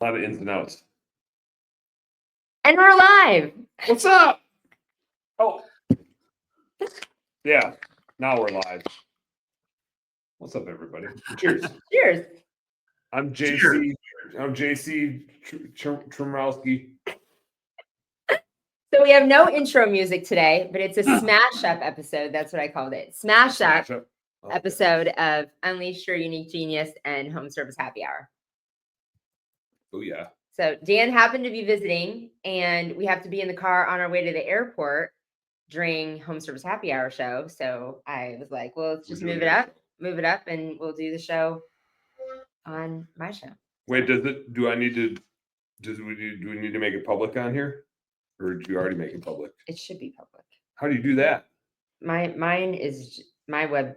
A lot of ins and outs. And we're live. What's up? Oh, yeah. Now we're live. What's up, everybody? Cheers. Cheers. I'm JC. I'm JC Tremrowski. So we have no intro music today, but it's a smash up episode. That's what I called it. Smash up episode of Unleash Your Unique Genius and Home Service Happy Hour. Oh, yeah. So Dan happened to be visiting, and we have to be in the car on our way to the airport during Home Service Happy Hour show. So I was like, well, let's just move it up, and we'll do the show on my show. Wait, do we need to make it public on here? Or did you already make it public? It should be public. How do you do that? Mine is always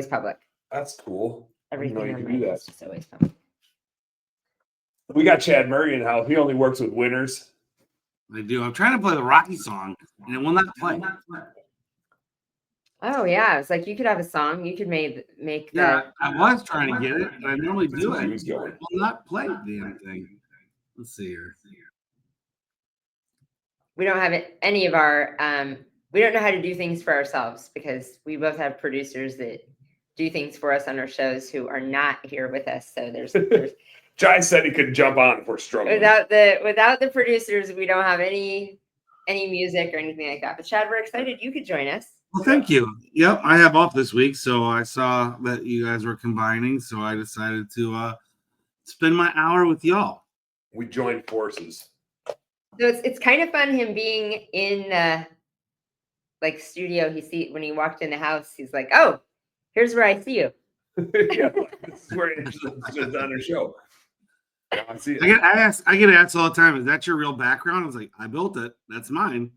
public. That's cool. Everything you on can do that. Is always public. We got Chad Murray in the house. He only works with winners. I do. I'm trying to play the Rocky song, and it will not play. Oh yeah, it's like you could have a song. You could make. Yeah, I was trying to get it, and I normally do it. It will not play the damn thing. Let's see here. We don't have any of our. We don't know how to do things for ourselves because we both have producers that do things for us on our shows who are not here with us. So there's Jai said he could jump on if we're struggling. Without the producers, we don't have any music or anything like that. But Chad, we're excited you could join us. Well, thank you. Yep, I have off this week, so I saw that you guys were combining, so I decided to spend my hour with y'all. We joined forces. So it's kind of fun him being in the studio. When he walked in the house, he's like, "Oh, here's where I see you." Yeah, this is where it's just on our show. I see it. I get asked all the time, "Is that your real background?" I was like, "I built it. That's mine."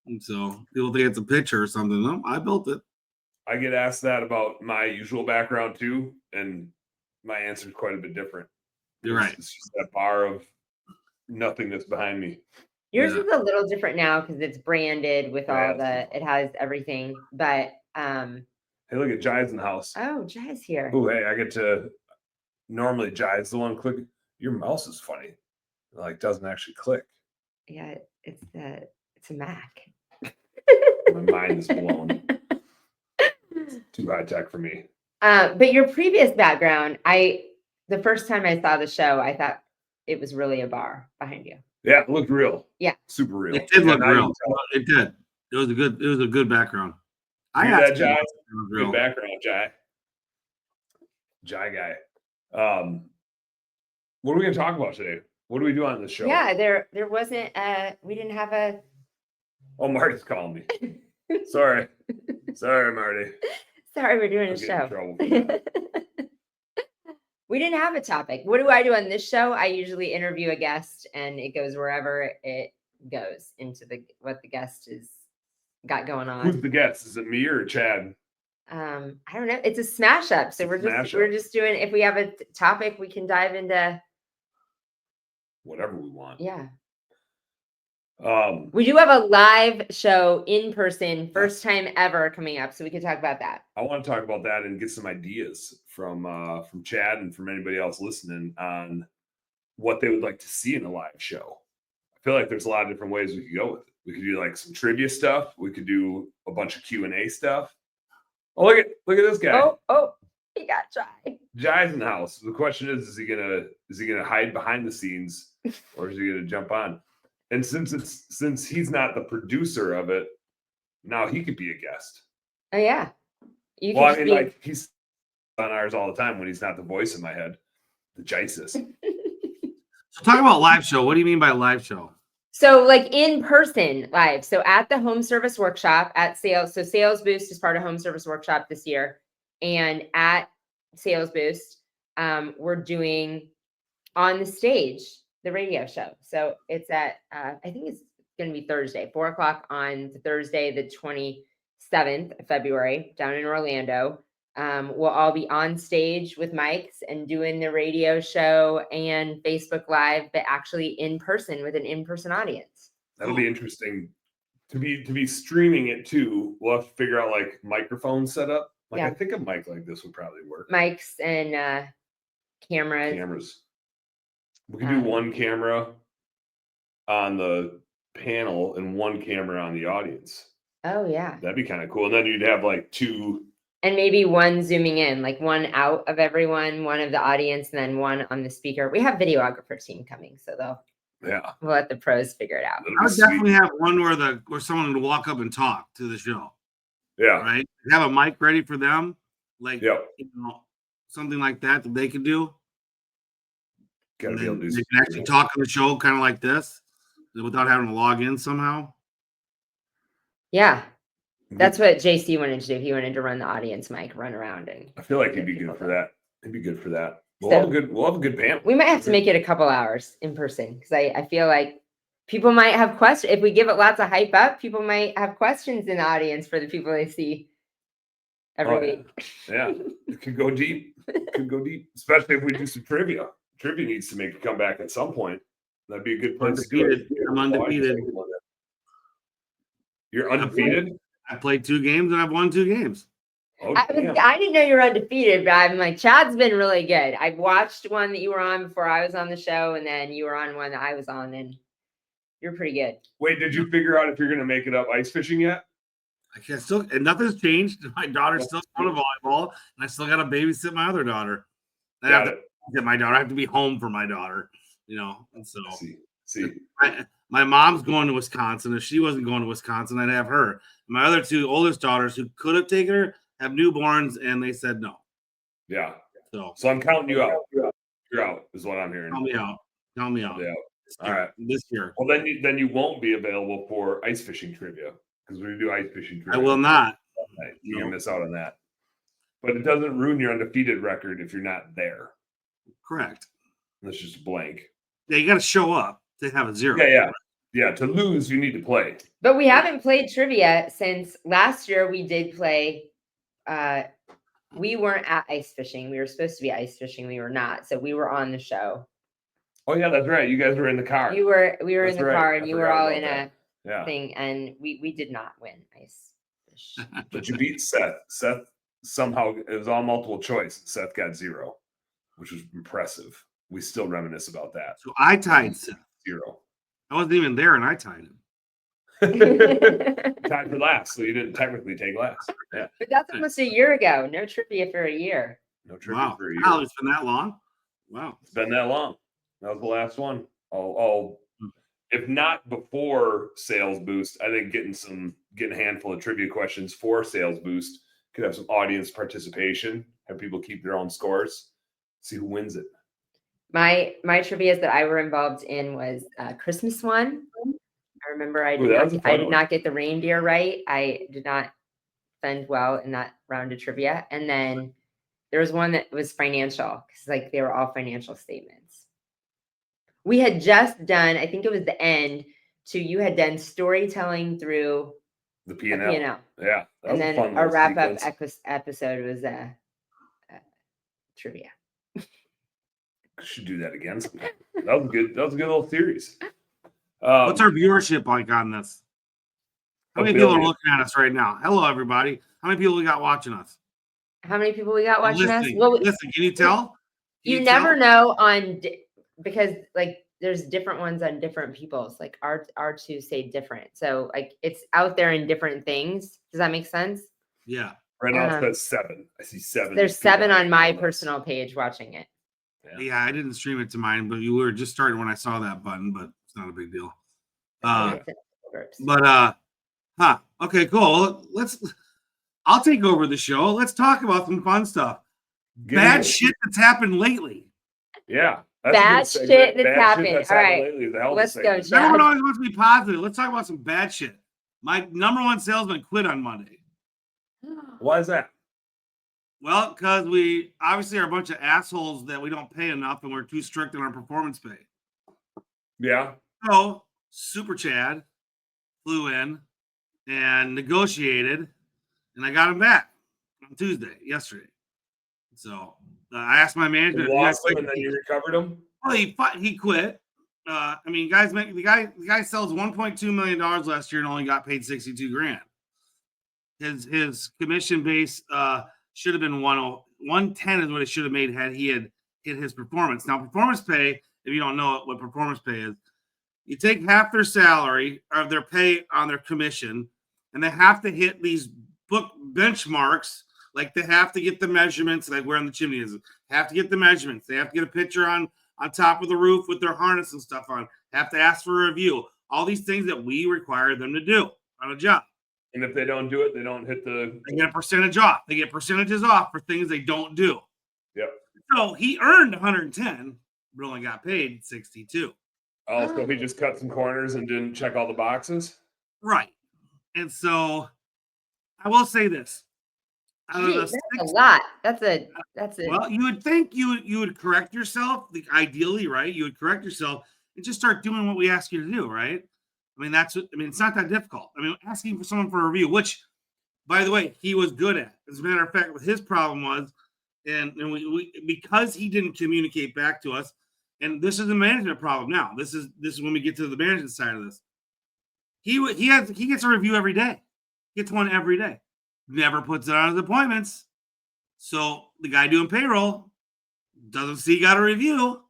And so people think it's a picture or something. No, I built it. I get asked that about my usual background too, and my answer is quite a bit different. You're right. It's just that bar of nothingness behind me. Yours is a little different now because it's branded with it has everything. But hey, look at Jai's in the house. Oh, Jai's here. Oh, hey, I get to normally Jai's the one clicking. Your mouse is funny. It doesn't actually click. Yeah, it's a Mac. My mind is blown. It's too high tech for me. But your previous background, the first time I saw the show, I thought it was really a bar behind you. Yeah, it looked real. Yeah, super real. It did look real. It did. It was a good background. I got that, Jai. Good background, Jai. Jai guy. What are we going to talk about today? What do we do on this show? Yeah, there wasn't. We didn't have a. Oh, Marty's calling me. Sorry, Marty. Sorry, we're doing a show. We didn't have a topic. What do I do on this show? I usually interview a guest, and it goes wherever it goes into what the guest is got going on. Who's the guest? Is it me or Chad? I don't know. It's a smash up. So we're just doing. If we have a topic, we can dive into whatever we want. Yeah. We do have a live show in person, first time ever coming up, so we can talk about that. I want to talk about that and get some ideas from Chad and from anybody else listening on what they would like to see in a live show. I feel like there's a lot of different ways we could go with it. We could do some trivia stuff. We could do a bunch of Q&A stuff. Oh, look at this guy. Oh, he got Jai. Jai's in the house. The question is he gonna hide behind the scenes or is he gonna jump on? And since he's not the producer of it, now he could be a guest. Oh yeah. He's on ours all the time when he's not the voice in my head. The Jesus. So talk about live show. What do you mean by live show? So in person live. So at the Home Service Workshop at Sales. So Sales Boost is part of Home Service Workshop this year. And at Sales Boost, we're doing on the stage the radio show. So it's at, I think it's going to be Thursday, 4:00 on Thursday, the 27th of February down in Orlando. We'll all be on stage with mics and doing the radio show and Facebook Live, but actually in person with an in-person audience. That'll be interesting to be streaming it too. We'll have to figure out microphone setup. I think a mic like this would probably work. Mics and cameras. We could do one camera on the panel and one camera on the audience. Oh yeah. That'd be kind of cool. And then you'd have like two. And maybe one zooming in, like one out of everyone, one of the audience, and then one on the speaker. We have videographer team coming, so we'll let the pros figure it out. I would definitely have one where someone would walk up and talk to the show. Yeah. Right. Have a mic ready for them, like something like that they could do. Gotta be able to do. They can actually talk on the show, kind of like this, without having to log in somehow. Yeah. That's what JC wanted to do. He wanted to run the audience mic, run around, and I feel like he'd be good for that. He'd be good for that. We'll have a good panel. We might have to make it a couple hours in person because I feel like people might have questions. If we give it lots of hype up, people might have questions in the audience for the people they see every week. Yeah. It could go deep. Especially if we do some trivia. Trivia needs to make a comeback at some point. That'd be a good place to do it. I'm undefeated. You're undefeated? I played 2 games and I've won 2 games. Oh, I didn't know you were undefeated, but I'm like, Chad's been really good. I watched one that you were on before I was on the show, and then you were on one that I was on, and you're pretty good. Wait, did you figure out if you're going to make it up ice fishing yet? I can't still, and nothing's changed. My daughter's still going to volleyball, and I still got to babysit my other daughter. I have to get my daughter. I have to be home for my daughter, And so, see. My mom's going to Wisconsin. If she wasn't going to Wisconsin, I'd have her. My other 2 oldest daughters who could have taken her have newborns, and they said no. Yeah. So I'm counting you out. You're out, is what I'm hearing. Count me out. Yeah. All right. This year. Well, then you won't be available for ice fishing trivia because we do ice fishing trivia. I will not. You're gonna miss out on that. But it doesn't ruin your undefeated record if you're not there. Correct. That's just blank. Yeah, you got to show up to have a 0. Yeah. To lose, you need to play. But we haven't played trivia since last year. We did play. We weren't at ice fishing. We were supposed to be ice fishing. We were not. So we were on the show. Oh yeah, that's right. You guys were in the car. We were in the car, and you were all in a thing, and we did not win ice fish. But you beat Seth. Seth somehow, it was all multiple choice. Seth got 0, which was impressive. We still reminisce about that. So I tied Seth. 0. I wasn't even there, and I tied him. Tied for last, so you didn't technically take last. Yeah. But that's almost a year ago. No trivia for a year. No trivia for a year. Wow, it's been that long? Wow. It's been that long. That was the last one. If not before Sales Boost, I think getting a handful of trivia questions for Sales Boost could have some audience participation, have people keep their own scores, see who wins it. My trivia that I were involved in was Christmas one. I remember I did not get the reindeer right. I did not fend well in that round of trivia. And then there was one that was financial because they were all financial statements. We had just done, I think it was the end you had done storytelling through the P&L. Yeah. And then our wrap up episode was trivia. Should do that again sometime. That was good. That was a good little series. What's our viewership like on this? How many people are looking at us right now? Hello, everybody. How many people we got watching us? How many people we got watching us? Well, listen, can you tell? You never know because there's different ones on different people's. Our 2 say different. So it's out there in different things. Does that make sense? Yeah. Right now it says 7. I see 7. There's 7 on my personal page watching it. Yeah, I didn't stream it to mine, but you were just starting when I saw that button, but it's not a big deal. Okay, cool. I'll take over the show. Let's talk about some fun stuff. Bad shit that's happened lately. Yeah. Bad shit that's happened. All right. Let's go, Chad. Everyone always wants to be positive. Let's talk about some bad shit. My number 1 salesman quit on Monday. Why is that? Well, because we obviously are a bunch of assholes that we don't pay enough and we're too strict on our performance pay. Yeah. So, Super Chad flew in and negotiated, and I got him back on yesterday. So, I asked my manager. You lost him and then you recovered him? Well, he quit. The guy sells $1.2 million last year and only got paid $62,000. His commission base should have been 110 is what it should have made had he had hit his performance. Now, performance pay if you don't know what performance pay is, you take half their salary or their pay on their commission, and they have to hit these book benchmarks. Like they have to get the measurements, like where on the chimney is. Have to get the measurements. They have to get a picture on top of the roof with their harness and stuff on. Have to ask for a review. All these things that we require them to do on a job. And if they don't do it, they don't hit the. They get a percentage off. They get percentages off for things they don't do. Yep. So he earned 110, but only got paid 62. Oh, so he just cut some corners and didn't check all the boxes? Right. And so I will say this. Gee, that's a lot. That's a. Well, you would think you would correct yourself, ideally, right? You would correct yourself and just start doing what we ask you to do, right? I mean, it's not that difficult. I mean, asking for someone for a review, which, by the way, he was good at. As a matter of fact, what his problem was, and we because he didn't communicate back to us, and this is a management problem now. This is when we get to the management side of this. He gets a review every day. Gets one every day. Never puts it on his appointments. So the guy doing payroll doesn't see he got a review,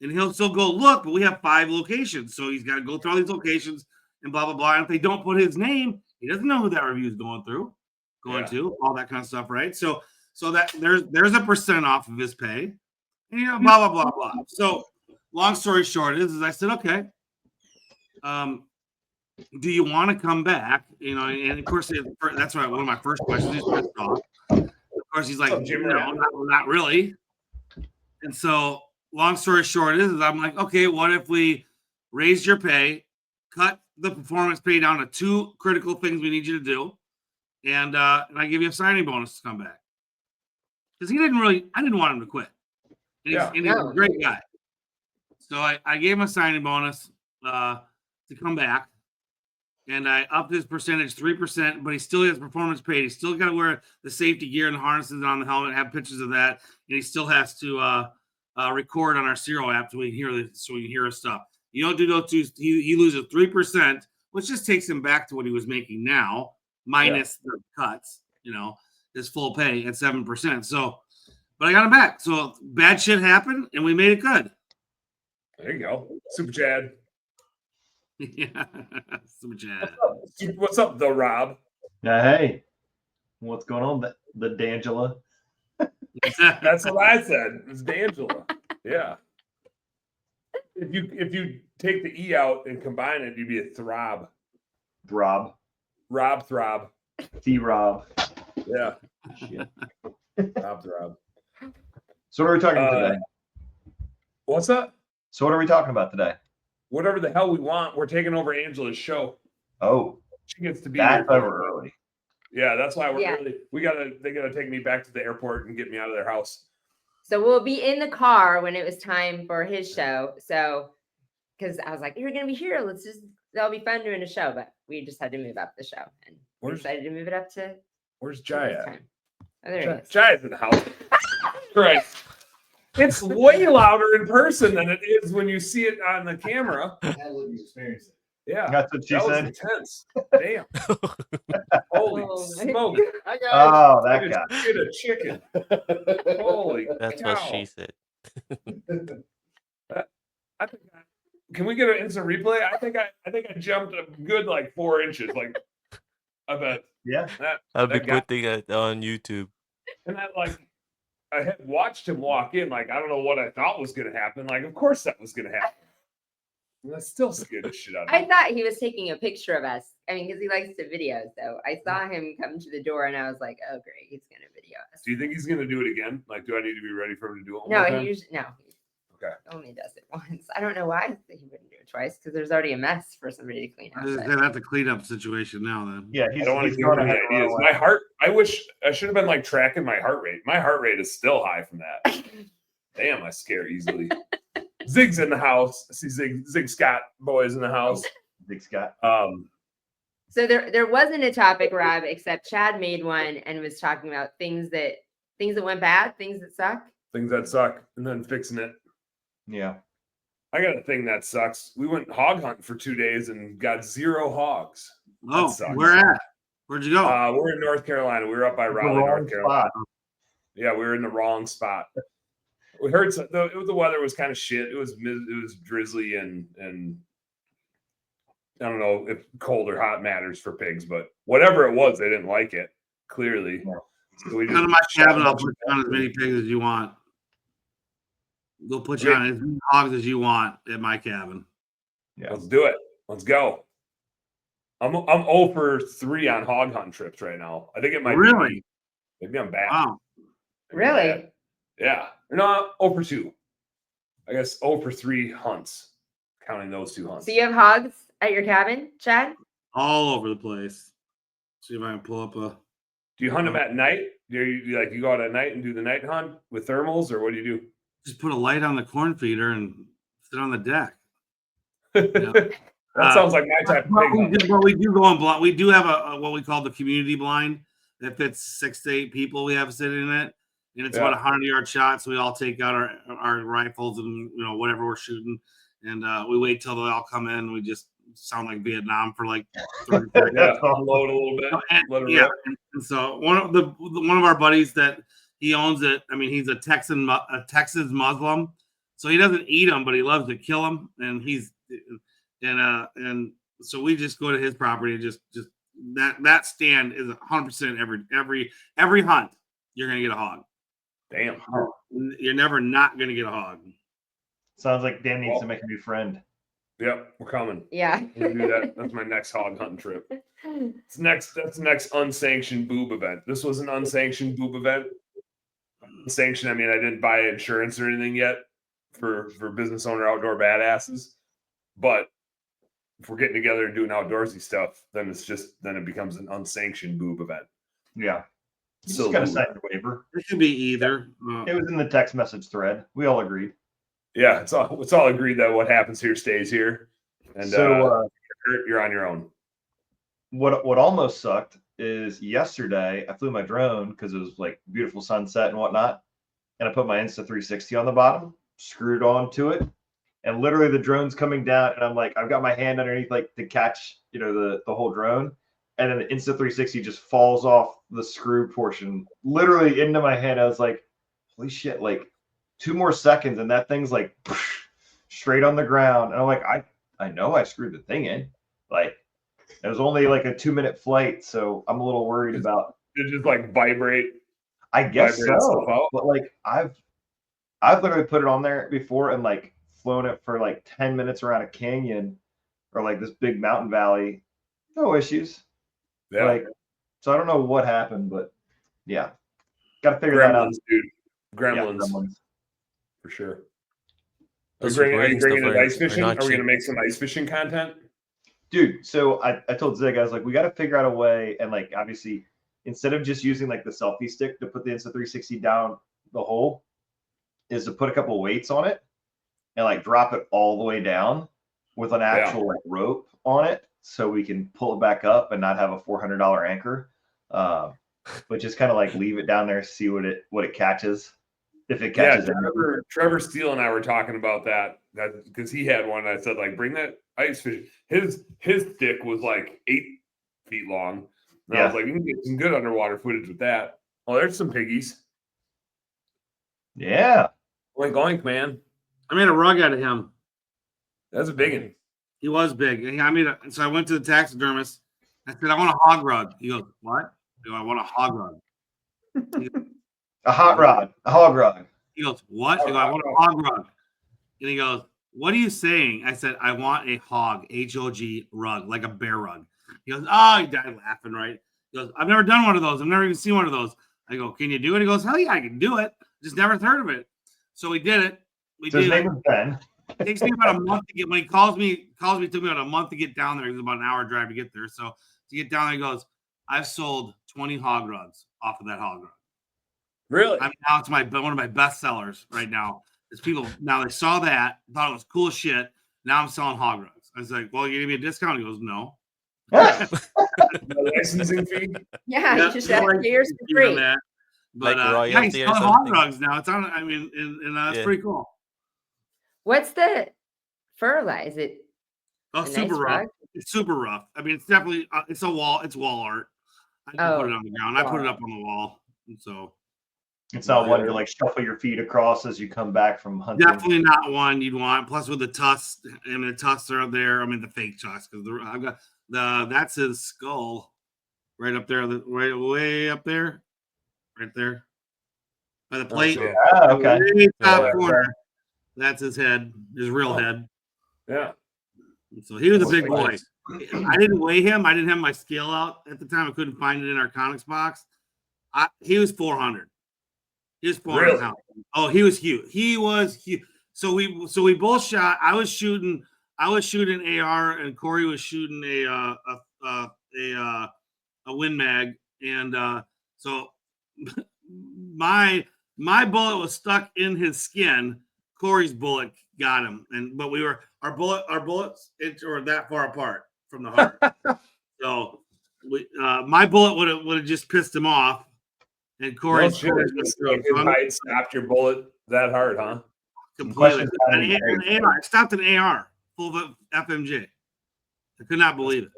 and he'll still go look, but we have 5 locations. So he's got to go through all these locations and blah, blah, blah. And if they don't put his name, he doesn't know who that review is going to, all that kind of stuff, right? So that there's a percent off of his pay, and blah, blah, blah, blah. So long story short is I said, okay, do you want to come back? And of course, that's one of my first questions. He's pissed off. Of course, he's like, no, not really. And so, long story short is I'm like, okay, what if we raise your pay, cut the performance pay down to 2 critical things we need you to do, and I give you a signing bonus to come back? Because I didn't want him to quit. And he's a great guy. So I gave him a signing bonus to come back. And I upped his percentage 3%, but he still has performance paid. He still got to wear the safety gear and the harnesses on the helmet, have pictures of that, and he still has to record on our serial app so we can hear his stuff. You don't do those 2. He loses 3%, which just takes him back to what he was making now, minus the cuts. His full pay at 7%. So, but I got him back. So bad shit happened, and we made it good. There you go, Super Chad. Yeah, Super Chad. What's up, though, Rob? Hey, what's going on, the D'Angela? That's what I said. It's D'Angela. Yeah. If you take the E out and combine it, you'd be a throb. Rob Throb. T-Rob. Yeah. Shit. Rob Throb. So what are we talking about today? What's that? So what are we talking about today? Whatever the hell we want. We're taking over Angela's show. Oh, she gets to be that's here over early. Yeah, that's why we're early. They gotta take me back to the airport and get me out of their house. So we'll be in the car when it was time for his show. So, because I was like, you're gonna be here. That'll be fun doing a show. But we just had to move up the show, and we decided to move it up to. Where's Jai at? Oh, there he is. Jai's in the house. Right. It's way louder in person than it is when you see it on the camera. Yeah, That's what she said. Intense. Damn. Holy smoke! Oh, that guy. Get a chicken. Holy. That's cow. what she said. I think. Can we get an instant replay? I think I jumped a good 4 inches. I bet. Yeah. I'll be putting it on YouTube. And that I had watched him walk in. I don't know what I thought was going to happen. Of course that was going to happen. And that still scared the shit out of me. I thought he was taking a picture of us. I mean, because he likes to video. So I saw him come to the door, and I was like, "Oh, great, he's gonna video us." Do you think he's going to do it again? Do I need to be ready for him to do it? No, he usually no. Okay. Only does it once. I don't know why he wouldn't do it twice, because there's already a mess for somebody to clean up. That's a cleanup situation now. Then Yeah, I don't want to give him any ideas. My heart. I wish I should have been tracking my heart rate. My heart rate is still high from that. Damn, I scare easily. Zig's in the house. I see Zig Scott boys in the house. Zig Scott. So there wasn't a topic, Rob, except Chad made one and was talking about things that went bad, things that suck. Things that suck, and then fixing it. Yeah. I got a thing that sucks. We went hog hunting for 2 days and got 0 hogs. Oh, where at? Where'd you go? We're in North Carolina. We were up by Raleigh, North Carolina. Yeah, we were in the wrong spot. We heard the weather was kind of shit. It was drizzly and I don't know if cold or hot matters for pigs, but whatever it was, they didn't like it. Clearly, so we Come to my cabin. I'll put you on as many pigs as you want. We'll put you on as many hogs as you want at my cabin. Yeah, let's do it. Let's go. I'm 0 for 3 on hog hunt trips right now. I think it might really. Maybe I'm bad. Wow. Really? Bad. Yeah. No, 0 for 2. I guess 0 for 3 hunts, counting those 2 hunts. So you have hogs at your cabin, Chad? All over the place. See if I can pull up a. Do you hunt them at night? Do you go out at night and do the night hunt with thermals, or what do you do? Just put a light on the corn feeder and sit on the deck. That sounds like my type of pig. We do go on blind. We do have a what we call the community blind that fits 6 to 8 people. We have sitting in it, and it's about 100-yard shot. So we all take out our rifles and whatever we're shooting, and we wait till they all come in. And we just sound like Vietnam for like 30 seconds. Unload a little bit. And so one of our buddies that he owns it. I mean, he's a Texas Muslim, so he doesn't eat them, but he loves to kill them, and and so we just go to his property and just that stand is 100% every hunt you're gonna get a hog. Damn, you're never not gonna get a hog. Sounds like Dan needs to make a new friend. Yep, we're coming. Yeah, we'll do that. That's my next hog hunting trip. That's the next unsanctioned boob event. This was an unsanctioned boob event. Unsanctioned, I mean, I didn't buy insurance or anything yet for business owner outdoor badasses, but if we're getting together and doing outdoorsy stuff, then it becomes an unsanctioned boob event. Yeah. You just got to sign the waiver. It could be either. It was in the text message thread. We all agreed. Yeah, it's all agreed that what happens here stays here. And so you're on your own. What almost sucked is yesterday I flew my drone because it was like beautiful sunset and whatnot. And I put my Insta360 on the bottom, screwed onto it. And literally the drone's coming down, and I'm like, I've got my hand underneath like to catch, the whole drone. And then the Insta360 just falls off the screw portion, literally into my hand. I was like, holy shit, like 2 more seconds, and that thing's like straight on the ground. And I'm like, I know I screwed the thing in. Like, it was only like a 2-minute flight, so I'm a little worried about. Did it just like vibrate? I guess so. But like, I've literally put it on there before and like flown it for like 10 minutes around a canyon or like this big mountain valley. No issues. Yeah. Like, so I don't know what happened, but yeah, got to figure that out. Dude. Gremlins. Yeah, gremlins. For sure. Are you bringing it ice fishing? Are we going to make some ice fishing content? Dude, so I told Zig, I was like, we got to figure out a way. And like, obviously, instead of just using like the selfie stick to put the Insta360 down the hole, is to put a couple weights on it and like drop it all the way down with an actual like rope on it, so we can pull it back up and not have a $400 anchor, but just kind of like leave it down there, see what it catches. If it catches, Trevor Steele and I were talking about that because he had one. I said, like, bring that ice fish. His stick was like 8 feet long. And I was like, you can get some good underwater footage with that. Oh, there's some piggies. Yeah. Oink, oink, man. I made a rug out of him. That's a big one. He was big. So I went to the taxidermist. I said, I want a hog rug. He goes, what? I go, I want a hog rug. A hot rod, a hog rug. He goes, what? I go, I want a hog rug. And he goes, what are you saying? I said, I want a hog, H-O-G rug, like a bear rug. He goes, oh, he died laughing, right? He goes, I've never done one of those. I've never even seen one of those. I go, can you do it? He goes, hell yeah, I can do it. Just never heard of it. So we did it. So his name is Ben. It takes me about a month to get, when he calls me, it took me about a month to get down there. It was about an hour drive to get there. So to get down there, he goes, I've sold 20 hog rugs off of that hog rug. Really? Now it's one of my best sellers right now. Is people now they saw that, thought it was cool as shit. Now I'm selling hog rugs. I was like, well, you give me a discount? He goes, no. No licensing fee? Yeah, you just have to get yours for free. But like yeah, he's selling hog rugs now. It's on. I mean, and that's pretty cool. What's the fur like? Is it super nice rough? rug? It's super rough. I mean, it's definitely it's a wall. It's wall art. I can put it on the ground. I put it up on the wall, and so It's not one to like shuffle your feet across as you come back from hunting. Definitely not one you'd want. Plus with the tusks, I mean the tusks are up there. I mean the fake tusks because I've got that's his skull right up there, right way up there, right there by the plate. Okay. Way top corner. That's his head, his real head. Yeah. So he was a big boy. I didn't weigh him. I didn't have my scale out at the time. I couldn't find it in our Conex box. He was 400. He was 400 Really? pounds. Oh, he was huge. He was huge. So we both shot. I was shooting AR, and Corey was shooting a Win Mag, and so my bullet was stuck in his skin. Corey's bullet got him, but our bullets were that far apart from the heart. So my bullet would have just pissed him off, and Corey's height stopped your bullet that hard, huh? Completely. An AR. I stopped an AR full of FMJ. I could not believe it.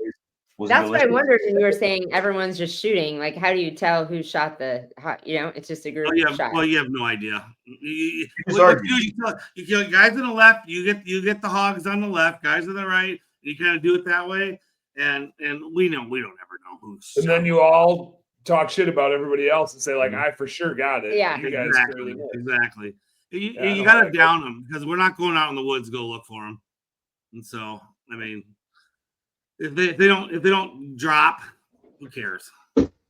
That's what I wondered when you were saying everyone's just shooting. Like, how do you tell who shot it's just a group shot. Well, you have no idea. You kill guys on the left, you get the hogs on the left, guys on the right, you kind of do it that way. And we don't ever know who's and then you all talk shit about everybody else and say, like, I for sure got it. Yeah. You guys exactly. You gotta down them because we're not going out in the woods to go look for them. And so, I mean, if they don't drop, who cares?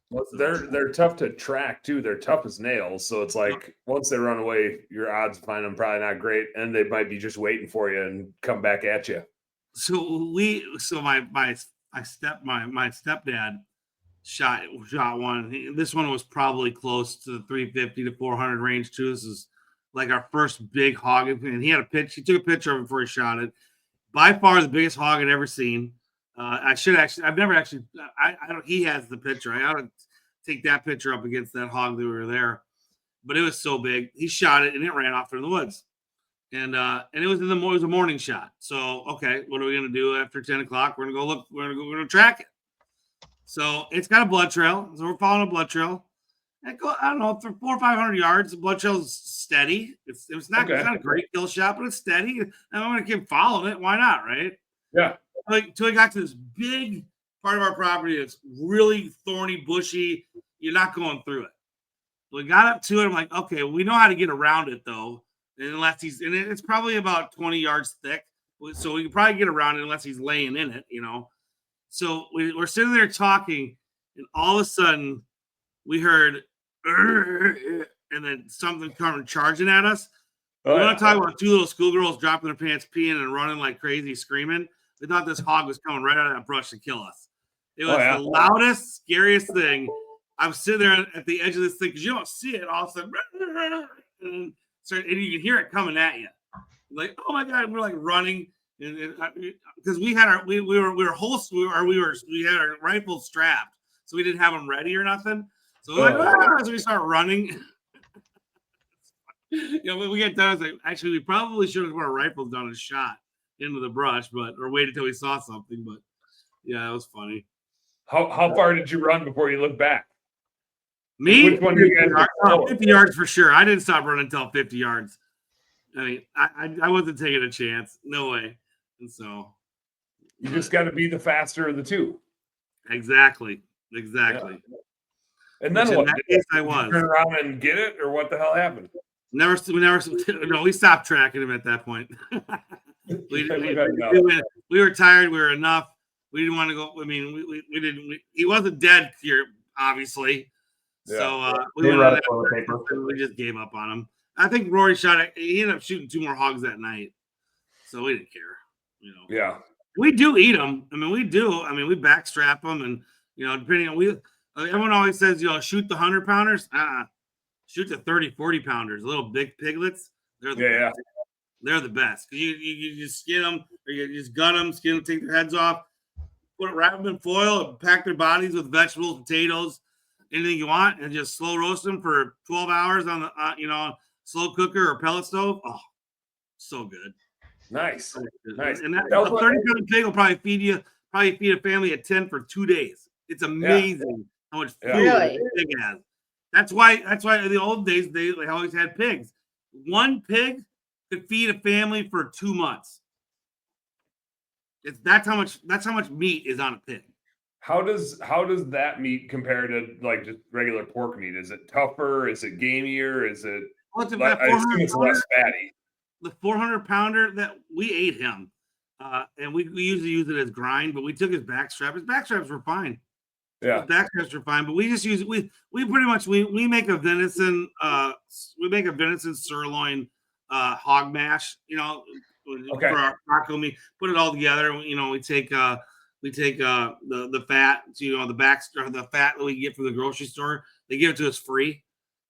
Well, they're tough to track too. They're tough as nails. So it's like once they run away, your odds of finding them probably not great, and they might be just waiting for you and come back at you. So my stepdad shot one. This one was probably close to the 350 to 400 range too. This is like our first big hog, and he took a picture of it before he shot it. By far the biggest hog I'd ever seen. I've never actually, I don't, he has the picture. I ought to take that picture up against that hog that we were there, but it was so big. He shot it and it ran off through the woods. And it was it was a morning shot. So, okay, what are we going to do after 10 o'clock? We're going to go look, we're going to track it. So it's got a blood trail. So we're following a blood trail. And I don't know, for 400 or 500 yards, the blood trail's steady. It's not a great kill shot, but it's steady. And I'm going to keep following it. Why not, right? Yeah. Until we got to this big part of our property that's really thorny, bushy. You're not going through it. We got up to it. I'm like, okay, we know how to get around it though. Unless it's probably about 20 yards thick. So we can probably get around it unless he's laying in it, you know. So we're sitting there talking, and all of a sudden we heard, and then something coming charging at us. We want to talk about two little schoolgirls dropping their pants, peeing, and running like crazy, screaming. They thought this hog was coming right out of that brush to kill us. It was the loudest, scariest thing. I was sitting there at the edge of this thing because you don't see it. All of a sudden, and you can hear it coming at you. Like, oh my god, we're like running, because we had our we had our rifles strapped, so we didn't have them ready or nothing. So we're like, so we start running. When we get done, I was like, actually, we probably should have put our rifles down and shot into the brush, or waited till we saw something. But yeah, it was funny. How far did you run before you looked back? Me? Which one do you guys 50 yards for sure. I didn't stop running until 50 yards. I mean, I wasn't taking a chance. No way. And so you just got to be the faster of the two. Exactly. Yeah. And then what? In that case, I was. Turn around and get it, or what the hell happened? We stopped tracking him at that point. we were tired. We were enough. We didn't want to go. I mean, we didn't. He wasn't dead here, obviously. Yeah. So we just gave up on him. I think Rory shot it. He ended up shooting 2 more hogs that night, so we didn't care. You know. Yeah. We do eat them. I mean, we do. I mean, we backstrap them, and depending on everyone always says, shoot the 100-pounders. Shoot the 30, 40-pounders, little big piglets. They're the best. You just skin them, or you just gut them, skin them, take their heads off, wrap them in foil, and pack their bodies with vegetables, potatoes, anything you want, and just slow roast them for 12 hours on the slow cooker or pellet stove. Oh, so good. Nice. And that 30-pound pig will probably feed a family of 10 for 2 days. It's amazing how much food a pig has. That's why in the old days they always had pigs. One pig could feed a family for 2 months. That's how much meat is on a pig. How does that meat compare to like just regular pork meat? Is it tougher? Is it gamier? Is it? Well, it's I assume it's less fatty. The 400 pounder that we ate him, and we usually use it as grind, but we took his back strap. His back straps were fine. Yeah, His back straps were fine, but we just use we pretty much we make a venison sirloin hog mash, Okay. for our taco meat. Put it all together. We take the fat, the fat that we get from the grocery store. They give it to us free,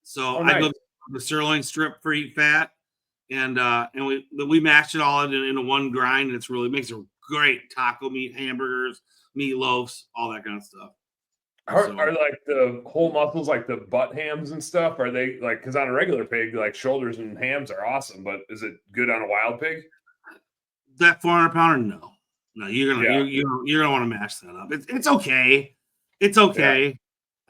so Oh, I go nice. the sirloin strip free fat, and we mashed it all into one grind, and it's really makes a great taco meat, hamburgers, meatloafs, all that kind of stuff. Are like the whole muscles, like the butt hams and stuff? Are they like, because on a regular pig, like shoulders and hams are awesome, but is it good on a wild pig? That 400 pounder? No, you're gonna want to mash that up. It's okay. It's okay. Yeah.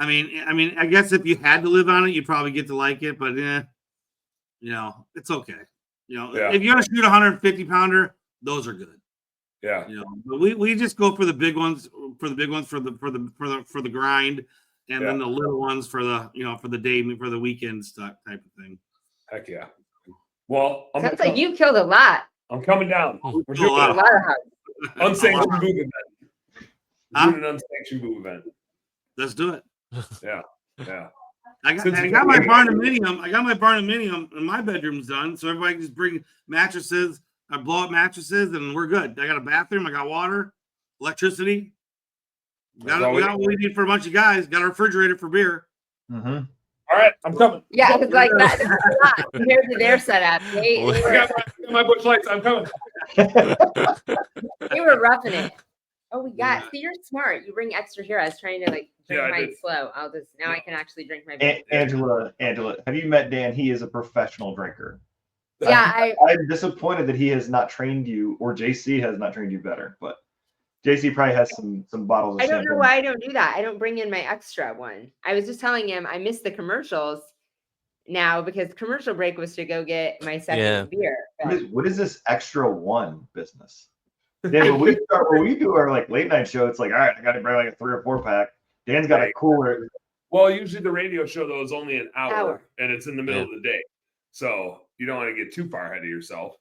I mean, I guess if you had to live on it, you'd probably get to like it, but it's okay. If you're gonna shoot 150 pounder, those are good. Yeah. But we just go for the big ones, for the grind, and then the little ones for the day, for the weekend stuff type of thing. Heck yeah. Well, sounds like you killed a lot. I'm coming down. We're doing a lot of unsanctioned boob event. Doing an unsanctioned boob event. Let's do it. Yeah. Yeah. I got my barnuminium. I got my barnuminium, and my bedroom's done. So everybody can just bring mattresses. I blow up mattresses, and we're good. I got a bathroom. I got water, electricity. We got what we need for a bunch of guys. Got a refrigerator for beer. Mm-hmm. All right, I'm coming. Yeah, it's like that. That's a lot compared to their setup. I got my bush lights. I'm coming. They were roughing it. Oh, we got. See, you're smart. You bring extra here. I was trying to drink mine slow. I can actually drink my beer. Angela, have you met Dan? He is a professional drinker. Yeah, I'm disappointed that he has not trained you, or JC has not trained you better. But JC probably has some bottles of I don't know why I don't do that. I don't bring in my extra one. I was just telling him I miss the commercials now because commercial break was to go get my second beer. What is this extra one business? Dan, when we do our late night show, it's like, all right, I got to bring like a 3 or 4 pack. Dan's got a cooler. Well, usually the radio show though is only an hour. And it's in the middle of the day, so you don't want to get too far ahead of yourself.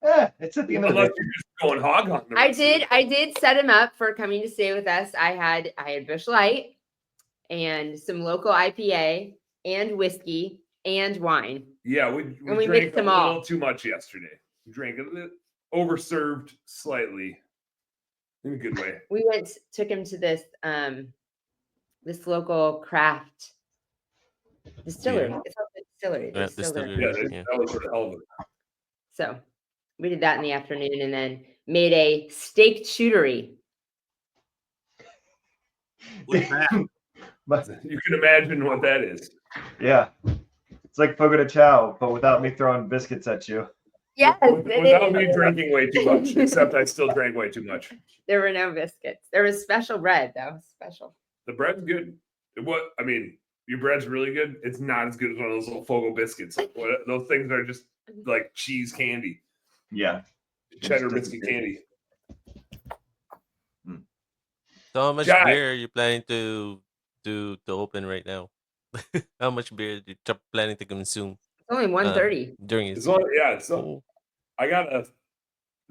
It's at the end of the day. Unless you're just going hog hunting. I did set him up for coming to stay with us. I had Busch Light and some local IPA and whiskey and wine. Yeah, we drank mixed them all. A little too much yesterday. We drank a little overserved slightly in a good way. We took him to this local craft distillery. Yeah. It's called the distillery. Yeah, that was for the hell of it. So we did that in the afternoon and then made a steak shootery. What's that? You can imagine what that is. Yeah. It's like Fogo de Chao, but without me throwing biscuits at you. Yes. Without me drinking way too much, except I still drank way too much. There were no biscuits. There was special bread, though. Special. The bread's good. Your bread's really good. It's not as good as one of those little Fogo biscuits. Those things are just like cheese candy. Yeah. Cheddar biscuit candy. So how much beer are you planning to open right now? How much beer are you planning to consume? It's only 1:30. During his I gotta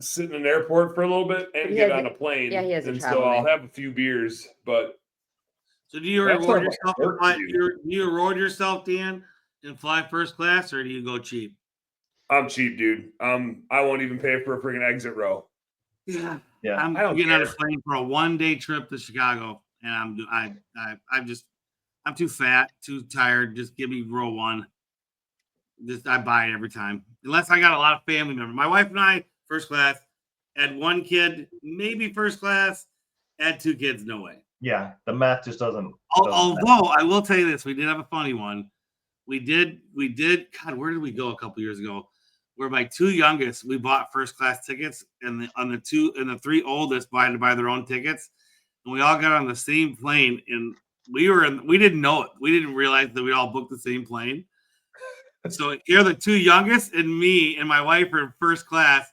sit in an airport for a little bit and get on a plane. Yeah, he has a and travel so I'll day. have a few beers, but So do you reward yourself? Do you reward yourself, Dan, and fly first class, or do you go cheap? I'm cheap, dude. I won't even pay for a freaking exit row. Yeah. Yeah. I'm getting on a plane for a 1-day trip to Chicago, and I'm too fat, too tired. Just give me row 1. I buy it every time, unless I got a lot of family members. My wife and I, first class. Had 1 kid, maybe first class. Had 2 kids, no way. Yeah, the math just doesn't. Although I will tell you this, we did have a funny one. We did. God, where did we go a couple years ago? Where my 2 youngest, we bought first class tickets, and the 3 oldest buy their own tickets, and we all got on the same plane. And we didn't know it. We didn't realize that we all booked the same plane. So you're the two youngest, and me and my wife are in first class,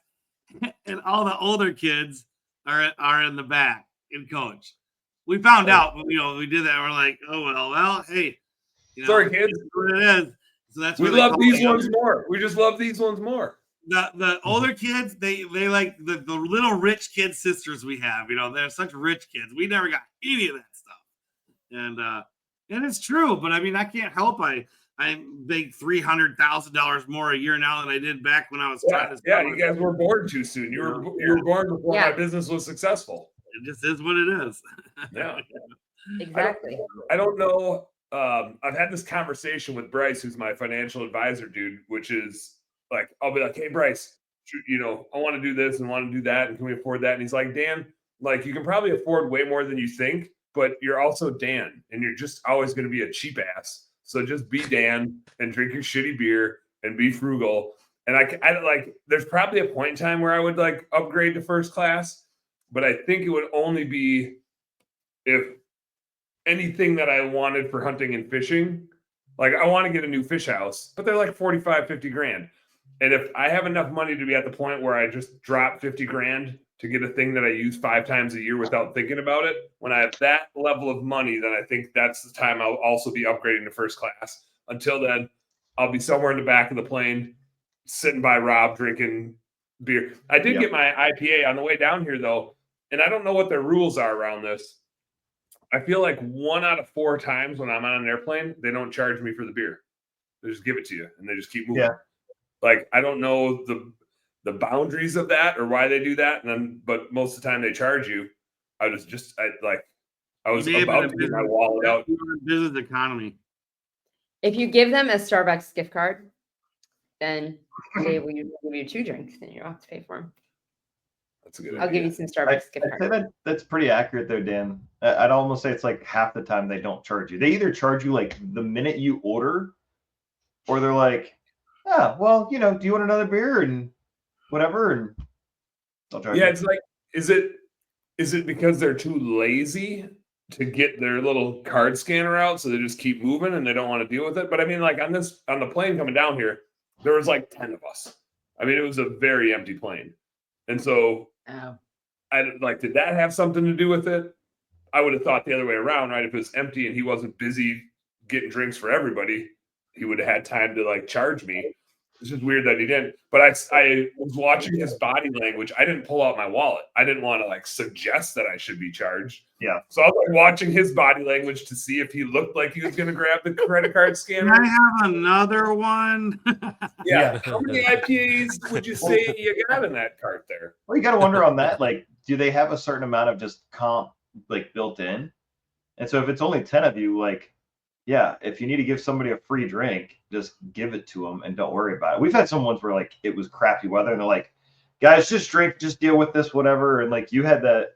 and all the older kids are in the back in coach. We found out, we did that. We're like, oh well, hey, sorry, kids, what it is. So that's we love these ones more. We just love these ones more. The older kids, they like the little rich kid sisters we have. They're such rich kids. We never got any of that stuff, and it's true. But I mean, I can't help. I make $300,000 more a year now than I did back when I was trying to. Yeah, you guys were born too soon. You were born before my business was successful. It just is what it is. Yeah, exactly. I don't know. I've had this conversation with Bryce, who's my financial advisor, dude, which is like, I'll be like, hey, Bryce, I want to do this and want to do that. And can we afford that? And he's like, Dan, like, you can probably afford way more than you think, but you're also Dan, and you're just always going to be a cheap ass. So just be Dan and drink your shitty beer and be frugal. And I like, there's probably a point in time where I would like upgrade to first class, but I think it would only be if anything that I wanted for hunting and fishing. Like, I want to get a new fish house, but they're like 45, 50 grand. And if I have enough money to be at the point where I just drop 50 grand to get a thing that I use 5 times a year without thinking about it, when I have that level of money, then I think that's the time I'll also be upgrading to first class. Until then, I'll be somewhere in the back of the plane, sitting by Rob, drinking beer. I did get my IPA on the way down here, though, and I don't know what their rules are around this. I feel like 1 out of 4 times when I'm on an airplane, they don't charge me for the beer. They just give it to you, and they just keep moving. Yeah. Like, I don't know the boundaries of that or why they do that, but most of the time they charge you. I was about to get my wallet out. Business economy. If you give them a Starbucks gift card, then they will give you 2 drinks, and you don't have to pay for them. That's a good idea. I'll give you some Starbucks gift I'd say card. that's pretty accurate there, Dan. I'd almost say it's like half the time they don't charge you. They either charge you like the minute you order, or they're like, well, do you want another beer and whatever, and I'll charge you. It's like, is it because they're too lazy to get their little card scanner out, so they just keep moving and they don't want to deal with it? But I mean, like on the plane coming down here, there was like 10 of us. I mean, it was a very empty plane, and so did that have something to do with it? I would have thought the other way around, right? If it was empty and he wasn't busy getting drinks for everybody, he would have had time to like charge me. It's just weird that he didn't. But I was watching his body language. I didn't pull out my wallet. I didn't want to like suggest that I should be charged. Yeah. So I was like watching his body language to see if he looked like he was going to grab the credit card scanner. Can I have another one? Yeah. How many IPAs would you say you got in that cart there? Well, you got to wonder on that. Like, do they have a certain amount of just comp like built in? And so if it's only 10 of you, like, yeah, if you need to give somebody a free drink, just give it to them and don't worry about it. We've had some ones where like it was crappy weather and they're like, guys, just drink, just deal with this, whatever. And like you had the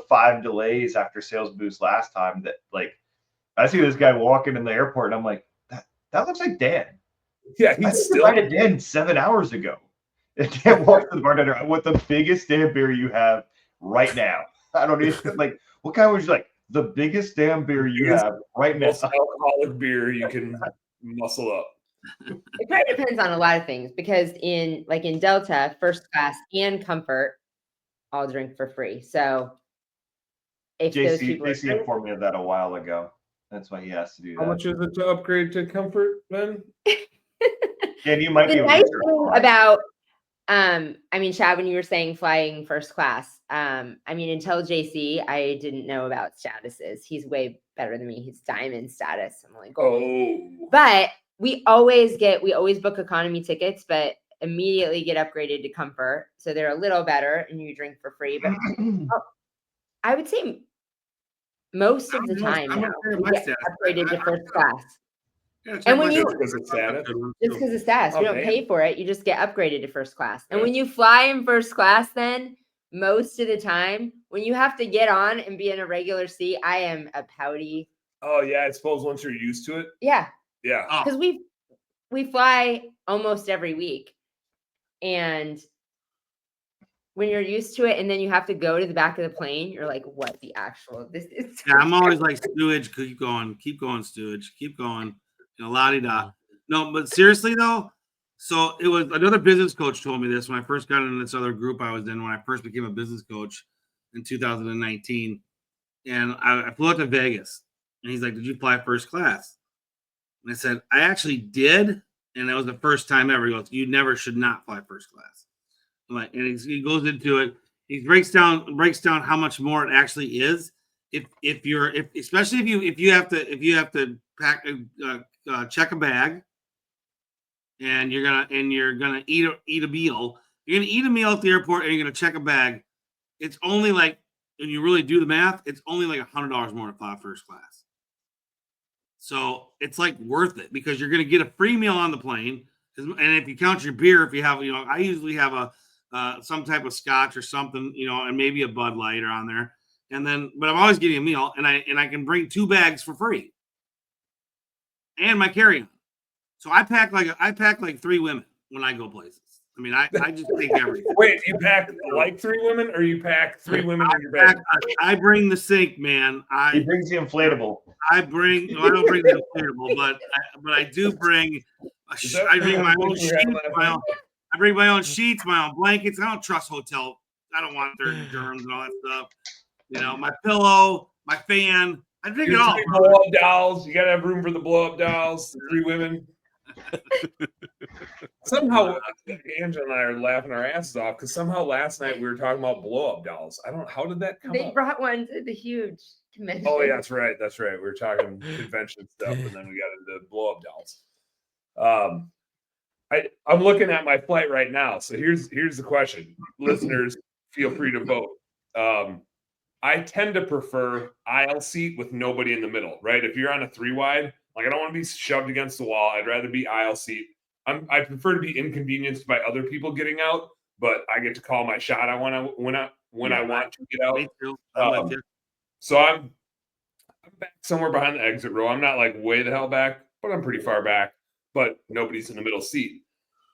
5 delays after sales boost last time that like I see this guy walking in the airport and I'm like, that looks like Dan. Yeah, I still invited Dan 7 hours ago. And Dan walked to the bartender, I want the biggest damn beer you have right now. I don't even like what kind was you like? The biggest damn beer you have right now. Most alcoholic beer you can muscle up. It kind of depends on a lot of things because in Delta, first class and comfort, all drink for free. So if those people JC informed me of that a while ago. That's why he has to do that. How much is it to upgrade to comfort then? Yeah, you might be able nice to thing about Chad, when you were saying flying first class, until JC, I didn't know about statuses. He's way better than me. He's diamond status. I'm like, But we always book economy tickets, but immediately get upgraded to comfort. So they're a little better and you drink for free. But I would say most of the time now, we get upgraded to first class. Yeah, And when you Just because of status. just because of status, we don't Okay. pay for it. You just get upgraded to first class. And Yeah. when you fly in first class, then most of the time, when you have to get on and be in a regular seat, I am a pouty. Oh yeah, I suppose once you're used to it. Yeah, Yeah. because we fly almost every week, and when you're used to it and then you have to go to the back of the plane, you're like, what the actual, this is. Yeah, I'm always like, stewage, keep going, stewage, keep going. La-di-da. No, but seriously though, so it was another business coach told me this when I first got into this other group I was in when I first became a business coach in 2019. And I flew out to Vegas and he's like, did you fly first class? And I said, I actually did. And that was the first time ever. He goes, you never should not fly first class. I'm like, and he goes into it. He breaks down how much more it actually is. Especially if you have to pack check a bag and you're gonna eat a meal. You're gonna eat a meal at the airport and you're gonna check a bag. It's only like, when you really do the math, it's only like $100 more to fly first class. So it's like worth it because you're going to get a free meal on the plane. And if you count your beer, if you have, I usually have some type of scotch or something, and maybe a Bud Light or on there. And then, but I'm always getting a meal and I can bring 2 bags for free and my carry-on. So I pack like 3 women when I go places. I mean, I just take everything. Wait, you pack like 3 women, or you pack 3 women in your bag? I bring the sink, man. He brings the inflatable. I don't bring the inflatable, but I do bring. I bring my own sheets. I bring my own sheets, my own blankets. I don't trust hotel. I don't want their germs and all that stuff. My pillow, my fan. I drink it all. Blow-up dolls. You gotta have room for the blow-up dolls. 3 women. Somehow, Angela and I are laughing our asses off because somehow last night we were talking about blow-up dolls. I don't know, how did that come up? They brought one to the huge convention. Oh yeah, that's right. We were talking convention stuff, and then we got into blow-up dolls. I'm looking at my flight right now. So here's the question. Listeners, feel free to vote. I tend to prefer aisle seat with nobody in the middle, right? If you're on a 3-wide, like I don't want to be shoved against the wall. I'd rather be aisle seat. I prefer to be inconvenienced by other people getting out, but I get to call my shot. I want to get out. Me too. So I'm back somewhere behind the exit row. I'm not like way the hell back, but I'm pretty far back. But nobody's in the middle seat.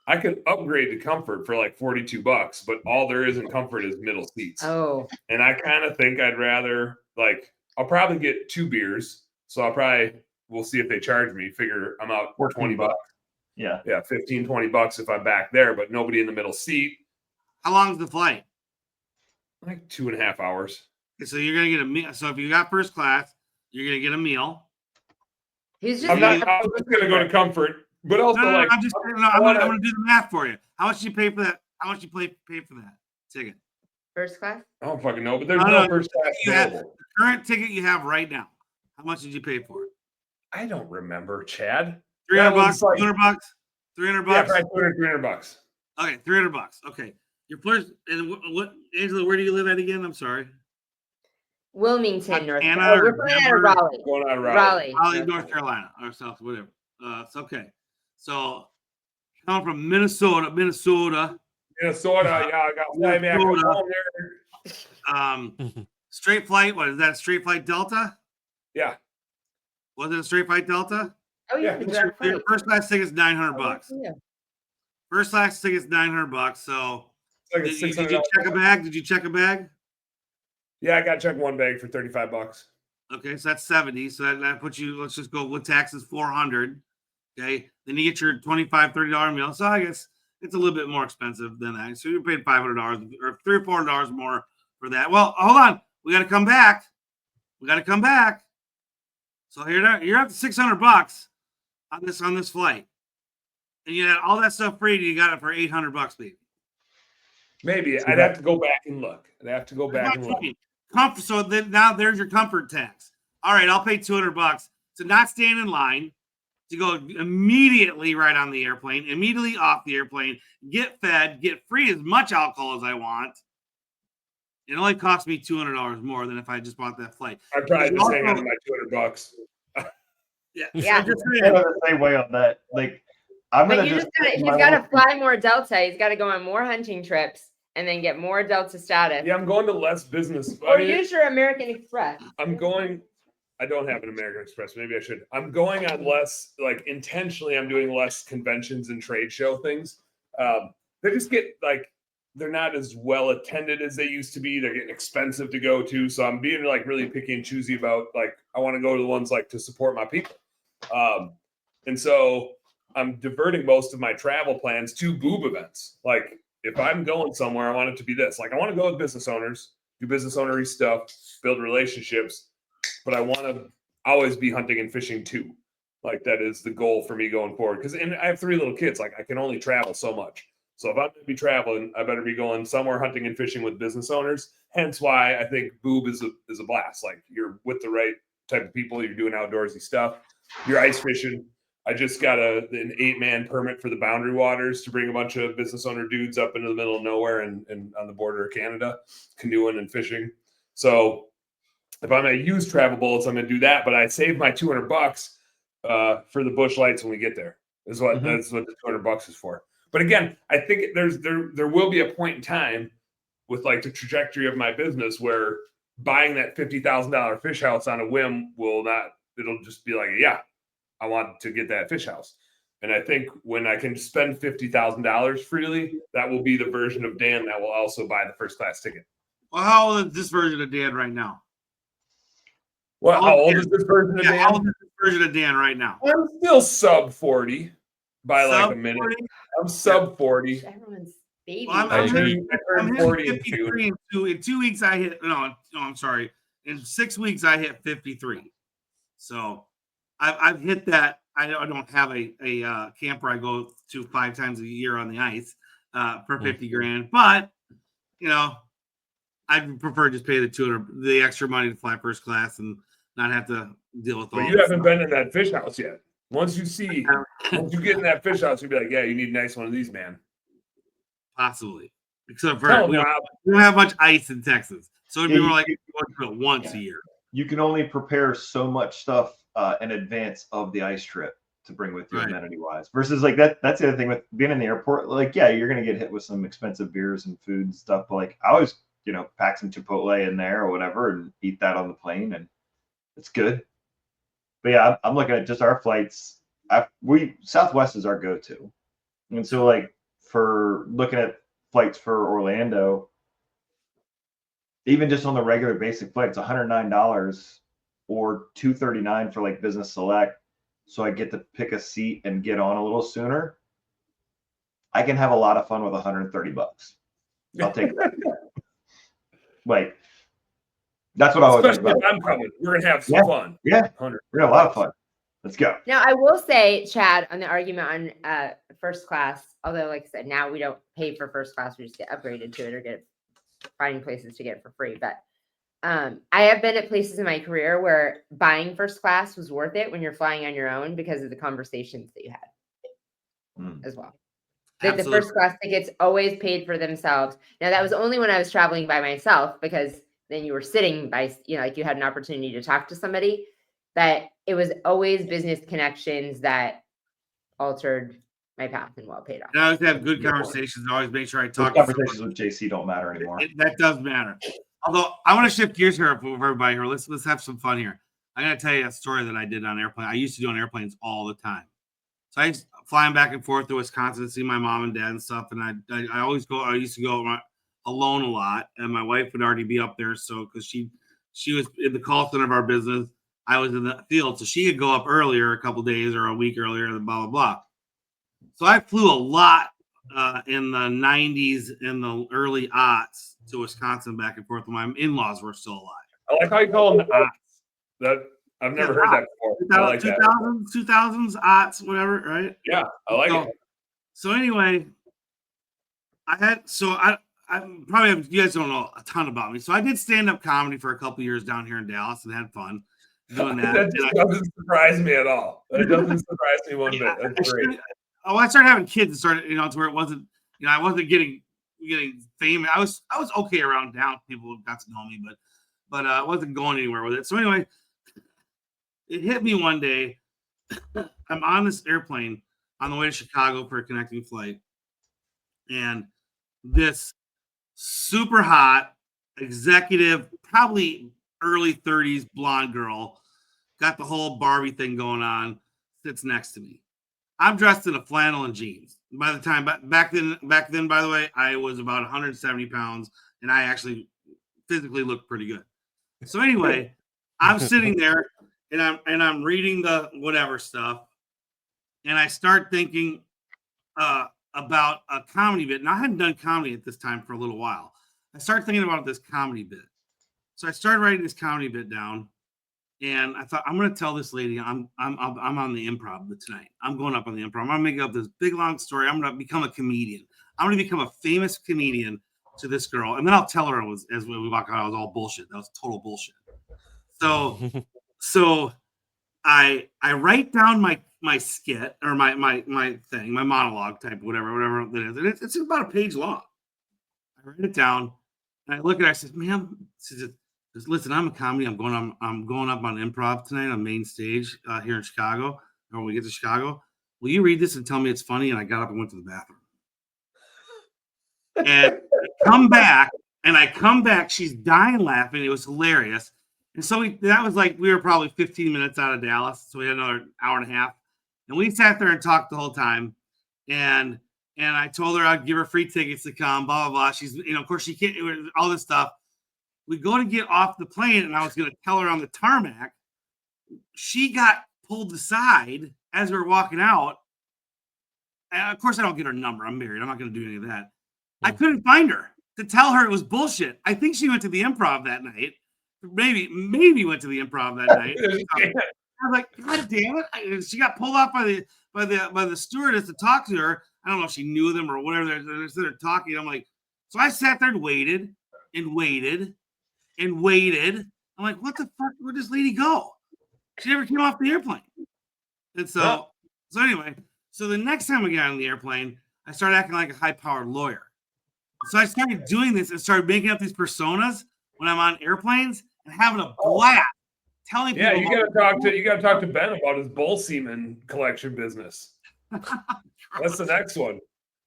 I could upgrade to comfort for like $42, but all there is in comfort is middle seats. Oh. And I kind of think I'd rather I'll probably get 2 beers. So we'll see if they charge me. Figure I'm out for $20. Yeah. Yeah, $15-$20 if I'm back there, but nobody in the middle seat. How long is the flight? Like 2.5 hours. Okay, so you're gonna get a meal. So if you got first class, you're gonna get a meal. I was just gonna go to comfort, but also I'm gonna do the math for you. How much did you pay for that? How much did you pay for that ticket? First class? I don't fucking know, but there's no first class available. The current ticket you have right now. How much did you pay for it? I don't remember, Chad. $300, $200, $300. Yeah, probably $300. Okay, $300. Okay, your first and what, Angela? Where do you live at again? I'm sorry. Wilmington, North Anna Carolina. or We're going out of Raleigh. Going out of Raleigh. North Carolina or South, whatever. It's okay. So, coming from Minnesota. Yeah, I got fly back home there. Straight flight. What is that? A straight flight Delta? Yeah. Was it a straight flight Delta? Oh yeah, Your first class ticket is $900. Yeah. First class ticket is $900. So, like did you check a bag? Did you check a bag? Yeah, I got to check one bag for $35. Okay, so that's 70. So that puts you. Let's just go with taxes, 400. Okay, then you get your $25-$30 meal. So I guess it's a little bit more expensive than that. So you paid $500 or $300 or $400 more for that. Well, hold on, we got to come back. So you're up to $600 on this flight, and you had all that stuff free. You got it for $800, baby. Maybe I'd have to go back and look. So then now there's your comfort tax. All right, I'll pay $200 to not stand in line, to go immediately right on the airplane, immediately off the airplane, get fed, get free as much alcohol as I want. It only cost me $200 more than if I just bought that flight. I'd probably just hang on to my $200. Yeah. So I'm the same way on that. Like, he's got to fly more Delta. He's got to go on more hunting trips and then get more Delta status. Yeah, I'm going to less business. Or use your American Express. I don't have an American Express. Maybe I should. I'm going on less, intentionally, I'm doing less conventions and trade show things. They just get, they're not as well attended as they used to be. They're getting expensive to go to. So I'm being like really picky and choosy about like, I want to go to the ones like to support my people. And so I'm diverting most of my travel plans to boob events. Like if I'm going somewhere, I want it to be this. Like I want to go with business owners, do business ownery stuff, build relationships, but I want to always be hunting and fishing too. Like that is the goal for me going forward. Because I have 3 little kids. Like I can only travel so much. So if I'm going to be traveling, I better be going somewhere hunting and fishing with business owners. Hence why I think boob is a blast. Like you're with the right type of people. You're doing outdoorsy stuff. You're ice fishing. I just got an 8-man permit for the Boundary Waters to bring a bunch of business owner dudes up into the middle of nowhere and on the border of Canada, canoeing and fishing. So if I'm going to use travel bullets, I'm going to do that. But I saved my $200 for the bush lights when we get there. That's what the $200 is for. But again, I think there will be a point in time with like the trajectory of my business where buying that $50,000 fish house on a whim will not. It'll just be like, yeah, I want to get that fish house. And I think when I can spend $50,000 freely, that will be the version of Dan that will also buy the first class ticket. Well, how old is this version of Dan right now? Well, how old is this version of Dan? How old is this version of Dan right now? I'm still sub 40 by like a minute. 40? I'm sub 40. Everyone's baby. Well, I'm hitting 40 in 53 in 2 weeks. I hit I'm sorry. In 6 weeks, I hit 53. So I've hit that. I don't have a camper I go to 5 times a year on the ice for 50 grand, but I'd prefer just pay the extra money to fly first class and not have to deal with all. But you haven't been in that fish house yet. Once you get in that fish house, you'll be like, yeah, you need a nice one of these, man. Possibly. Except for we don't have much ice in Texas. So it'd be more like once a year. You can only prepare so much stuff in advance of the ice trip to bring with you amenity wise. Versus like that's the other thing with being in the airport. Like, yeah, you're gonna get hit with some expensive beers and food and stuff. But like I always, pack some Chipotle in there or whatever and eat that on the plane, and it's good. But yeah, I'm looking at just our flights. Southwest is our go-to. And so like for looking at flights for Orlando, even just on the regular basic flight, it's $109 or $239 for like business select. So I get to pick a seat and get on a little sooner. I can have a lot of fun with $130. I'll take that. Like that's what I was Especially if I'm coming. We're gonna have some fun. Yeah, we're gonna have a lot of fun. Let's go. Now, I will say, Chad, on the argument on first class, although, like I said, now we don't pay for first class, we just get upgraded to it or finding places to get it for free. But I have been at places in my career where buying first class was worth it when you're flying on your own because of the conversations that you had as well. The first class tickets always paid for themselves. Now, that was only when I was traveling by myself because then you were sitting by, like you had an opportunity to talk to somebody. That it was always business connections that altered my path and well paid off. And I always have good conversations. I always make sure I talk. Conversations with JC don't matter anymore. That does matter. Although I want to shift gears here for everybody here. Let's have some fun here. I'm gonna tell you a story that I did on airplane. I used to do on airplanes all the time. So I used flying back and forth to Wisconsin to see my mom and dad and stuff. And I always go. I used to go alone a lot, and my wife would already be up there. So because she was in the call center of our business. I was in the field, so she could go up earlier, a couple days or a week earlier, and blah, blah, blah. So I flew a lot in the 90s and the early aughts to Wisconsin back and forth when my in-laws were still alive. I like how you call them the aughts. That I've never heard that before. I like 2000s, aughts, whatever, right? Yeah, I like it. So anyway, I probably you guys don't know a ton about me. So I did stand-up comedy for a couple years down here in Dallas and had fun. Doing that. Doesn't surprise me at all. It doesn't surprise me one bit. That's great. I started having kids and started, to where it wasn't, I wasn't getting famous. I was okay around town. People got to know me, but I wasn't going anywhere with it. So anyway, it hit me one day. I'm on this airplane on the way to Chicago for a connecting flight, and this super hot executive, probably early 30s blonde girl, got the whole Barbie thing going on, sits next to me. I'm dressed in a flannel and jeans. By the time back then, by the way, I was about 170 pounds, and I actually physically looked pretty good. So anyway, I'm sitting there and I'm reading the whatever stuff, and I start thinking about a comedy bit. And I hadn't done comedy at this time for a little while. I started thinking about this comedy bit. So I started writing this comedy bit down, and I thought I'm going to tell this lady I'm on the improv tonight. I'm going up on the improv. I'm going to make up this big long story. I'm going to become a comedian. I'm going to become a famous comedian to this girl, and then I'll tell her as we walk out, I was all bullshit. That was total bullshit. So I write down my skit or my thing, my monologue type, whatever it is. And it's about a page long. I write it down and I look at her. I said, "Ma'am, listen, I'm a comedy. I'm going up on improv tonight on main stage here in Chicago. Or when we get to Chicago, will you read this and tell me it's funny?" And I got up and went to the bathroom. And I come back. She's dying laughing. It was hilarious. And so that was like we were probably 15 minutes out of Dallas. So we had another hour and a half. And we sat there and talked the whole time. And I told her I'd give her free tickets to come, blah, blah, blah. She's, of course, she can't, all this stuff. We go to get off the plane, and I was going to tell her on the tarmac. She got pulled aside as we were walking out. And of course, I don't get her number. I'm married. I'm not going to do any of that. I couldn't find her to tell her it was bullshit. I think she went to the improv that night. Maybe went to the improv that night. I was like, God damn it! She got pulled off by the stewardess to talk to her. I don't know if she knew them or whatever. They're talking. I'm like, so I sat there and waited. I'm like, what the fuck? Where'd this lady go? She never came off the airplane. And so anyway, so the next time we got on the airplane, I started acting like a high-powered lawyer. So I started doing this and started making up these personas when I'm on airplanes and having a blast telling people. Yeah, you gotta talk to Ben about his bull semen collection business. That's the next one.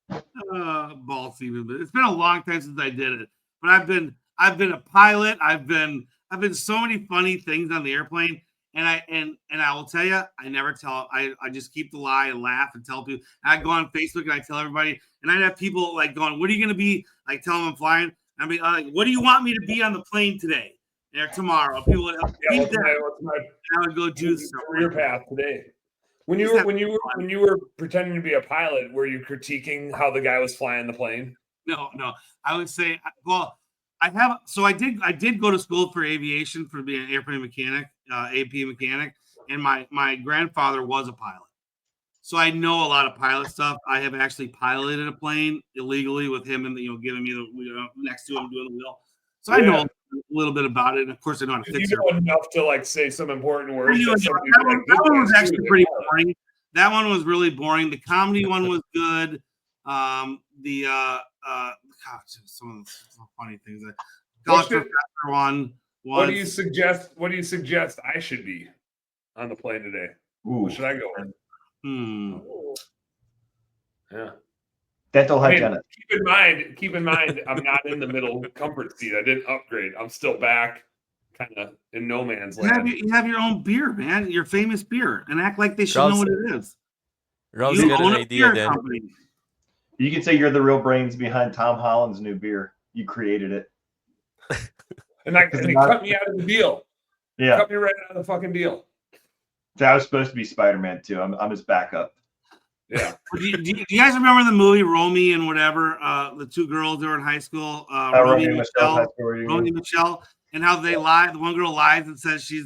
Ball semen, but it's been a long time since I did it. But I've been a pilot. I've been so many funny things on the airplane. And I will tell you, I never tell. I just keep the lie and laugh and tell people. And I go on Facebook and I tell everybody. And I'd have people like going, "What are you going to be?" Like, tell them I'm flying. I mean, "What do you want me to be on the plane today or tomorrow?" People would help. Yeah, what's my I would go do career path today. When you were pretending to be a pilot, were you critiquing how the guy was flying the plane? No. I would say, well, I did go to school for aviation for being an airplane mechanic, AP mechanic, and my grandfather was a pilot. So I know a lot of pilot stuff. I have actually piloted a plane illegally with him and giving me the next to him doing the wheel. So I know a little bit about it. And of course I know how to fix it. You know enough to like say some important words. That one was actually pretty boring. That one was really boring. The comedy one was good. Some of the funny things. College professor one. What do you suggest I should be on the plane today? Ooh. What should I go with? Yeah. Dental hygienist. Keep in mind, I'm not in the middle comfort seat. I didn't upgrade. I'm still back, kind of in no man's land. You have your own beer, man. Your famous beer, and act like they should know what it is. Rob's got an idea then. Company. You can say you're the real brains behind Tom Holland's new beer. You created it. And he cut me out of the deal. Yeah. Cut me right out of the fucking deal. That was supposed to be Spider-Man too. I'm his backup. Yeah. Do you guys remember the movie Romy and whatever? The two girls that were in high school, Romy and Michelle, and how they lie. The one girl lies and says she's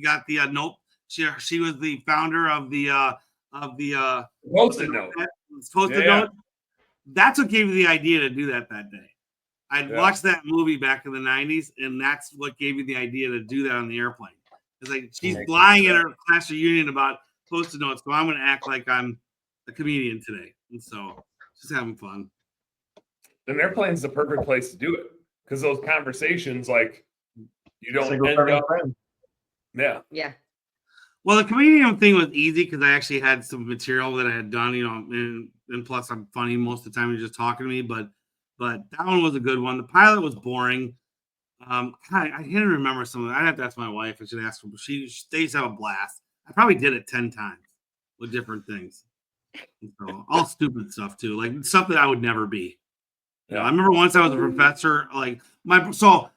got the note. She was the founder of the Post-it note. Post-it note. That's what gave me the idea to do that day. I'd watched that movie back in the 90s, and that's what gave me the idea to do that on the airplane. It's like she's lying in her class reunion about Post-it notes, so I'm going to act like I'm a comedian today. And so just having fun. An airplane's the perfect place to do it because those conversations, like, you don't end up. Yeah. Well, the comedian thing was easy because I actually had some material that I had done, and plus I'm funny most of the time. You're just talking to me, but that one was a good one. The pilot was boring. I can't remember some of it. I'd have to ask my wife. I should ask her. They used to have a blast. I probably did it 10 times with different things. So, all stupid stuff too, like stuff that I would never be. You know, Yeah. I remember once I was a professor, like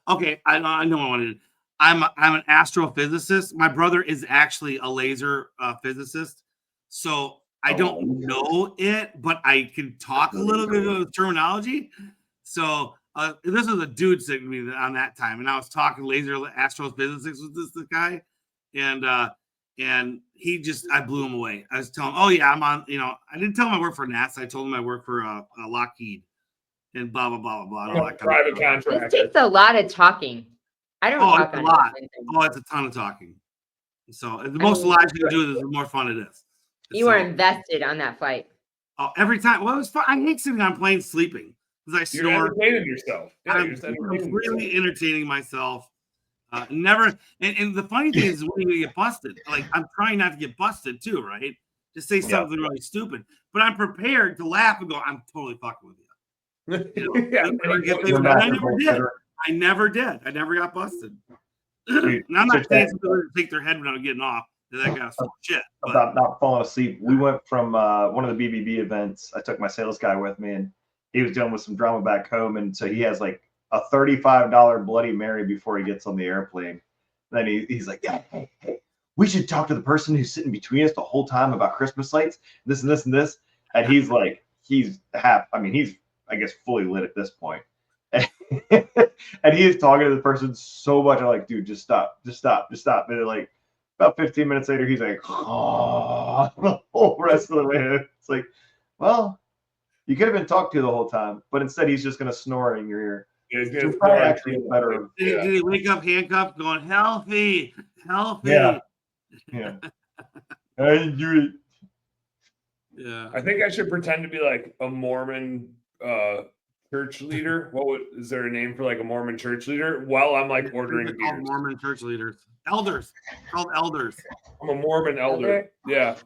okay, I know what I wanted. I'm an astrophysicist. My brother is actually a laser physicist, so I don't know it, but I can talk a little bit of the terminology. So this was a dude sitting with me on that time, and I was talking laser astrophysics with this guy, and he just I blew him away. I was telling him, oh yeah, I'm on. You know, I didn't tell him I work for NASA. I told him I work for Lockheed. And blah blah blah blah blah. Private contractor. This takes a lot of talking. I don't talk it's a on lot. anything. Oh, it's a ton of talking. So the most lives you can do, the more fun it is. You are invested on that flight. Oh, every time. Well, it was fun. I hate sitting on planes sleeping because I snore. You're entertaining yourself. Yeah, I'm really entertaining myself. Never. And the funny thing is when you get busted. Like I'm trying not to get busted too, right? Just say something really stupid, but I'm prepared to laugh and go, "I'm totally fucking with you." You know, I never did. I never got busted. And I'm not saying somebody to take their head when I'm getting off. That guy's full shit. About not falling asleep. We went from one of the BBB events. I took my sales guy with me, and he was dealing with some drama back home, and so he has like a $35 Bloody Mary before he gets on the airplane. And then he's like, "Yeah, hey, we should talk to the person who's sitting between us the whole time about Christmas lights, this and this and this." And he's like, he's I guess fully lit at this point. And he is talking to the person so much. I'm like, dude, just stop. And like about 15 minutes later, he's like, oh, the whole rest of the way. It's like, well, you could have been talked to the whole time, but instead he's just going to snore in your ear. Yeah, it's probably actually better. Did he wake up handcuffed going, healthy? Yeah. I enjoy it. Yeah. I think I should pretend to be like a Mormon church leader. Is there a name for like a Mormon church leader while I'm like ordering beers? Mormon church leaders, elders, called elders. I'm a Mormon elder. Yeah,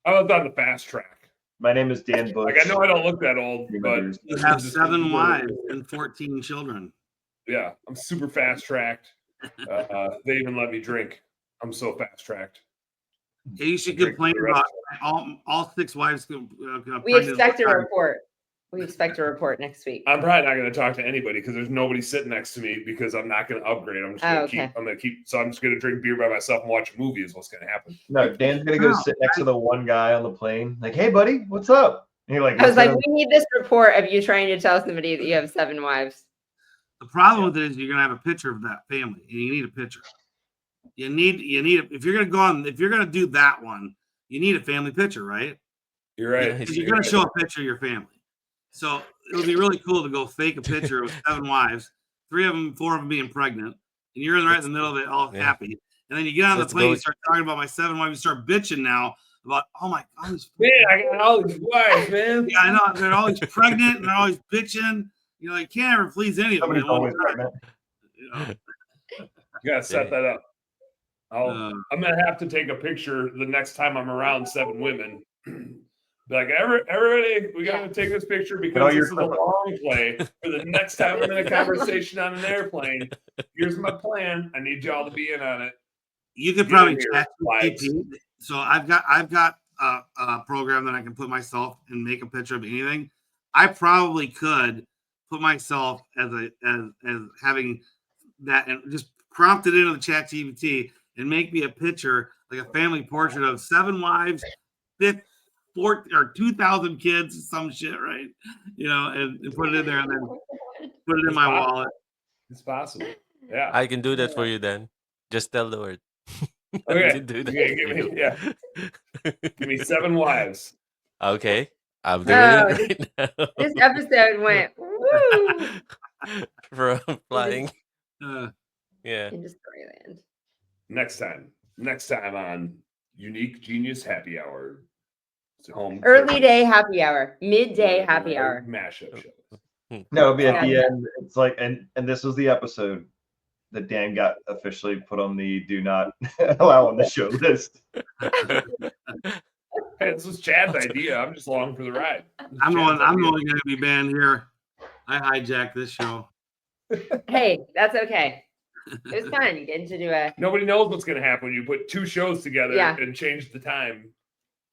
I was on the fast track. My name is Dan Bush. Like I know I don't look that old, but you have 7 wives and 14 children. Yeah, I'm super fast tracked. They even let me drink. I'm so fast tracked. Yeah, you should complain about all 6 wives. We expect a report. We expect a report next week. I'm probably not going to talk to anybody because there's nobody sitting next to me because I'm not going to upgrade. I'm just going to keep. So I'm just going to drink beer by myself and watch a movie. Is what's going to happen. No, Dan's going to go sit next to the one guy on the plane. Like, hey, buddy, what's up? And you're like, I was like, we need this report of you trying to tell somebody that you have 7 wives. The problem with it is you're going to have a picture of that family, and you need a picture. You need if you're going to do that one, you need a family picture, right? You're right. Because you're going to show a picture of your family. So it would be really cool to go fake a picture of 7 wives, 4 of them being pregnant, and you're right in the middle of it, all happy. And then you get on the plane, you start talking about my 7 wives, you start bitching now about, oh my God, man, I got all these wives, man. Yeah, I know they're always pregnant and they're always bitching. You know, you can't ever please any of them. Always pregnant. You know? You gotta set that up. I'm gonna have to take a picture the next time I'm around 7 women. Be like, everybody, we gotta take this picture because this is a long play for the next time I'm in a conversation on an airplane. Here's my plan. I need y'all to be in on it. You could probably chat GPT. So I've got a program that I can put myself and make a picture of anything. I probably could put myself as having that and just prompt it into the chat GPT and make me a picture, like a family portrait of 7 wives, 2,000 kids, some shit, right? You know, and put it in there and then put it in my wallet. It's possible. Yeah. I can do that for you then. Just tell the word. Okay. Give me 7 wives. Okay. I'm doing it right now. This episode went woo from flying. Yeah. Into Storyland. Next time on Unique Genius Happy Hour. Home early day happy hour, midday happy hour, mashup show. No, it'll be at the end. It's like, and this was the episode that Dan got officially put on the do not allow on the show list. Hey, this was Chad's idea. I'm just along for the ride. I'm only going to be banned here. I hijacked this show. Hey, that's okay. It was fun getting to do Nobody knows what's going to happen when you put 2 shows together and change the time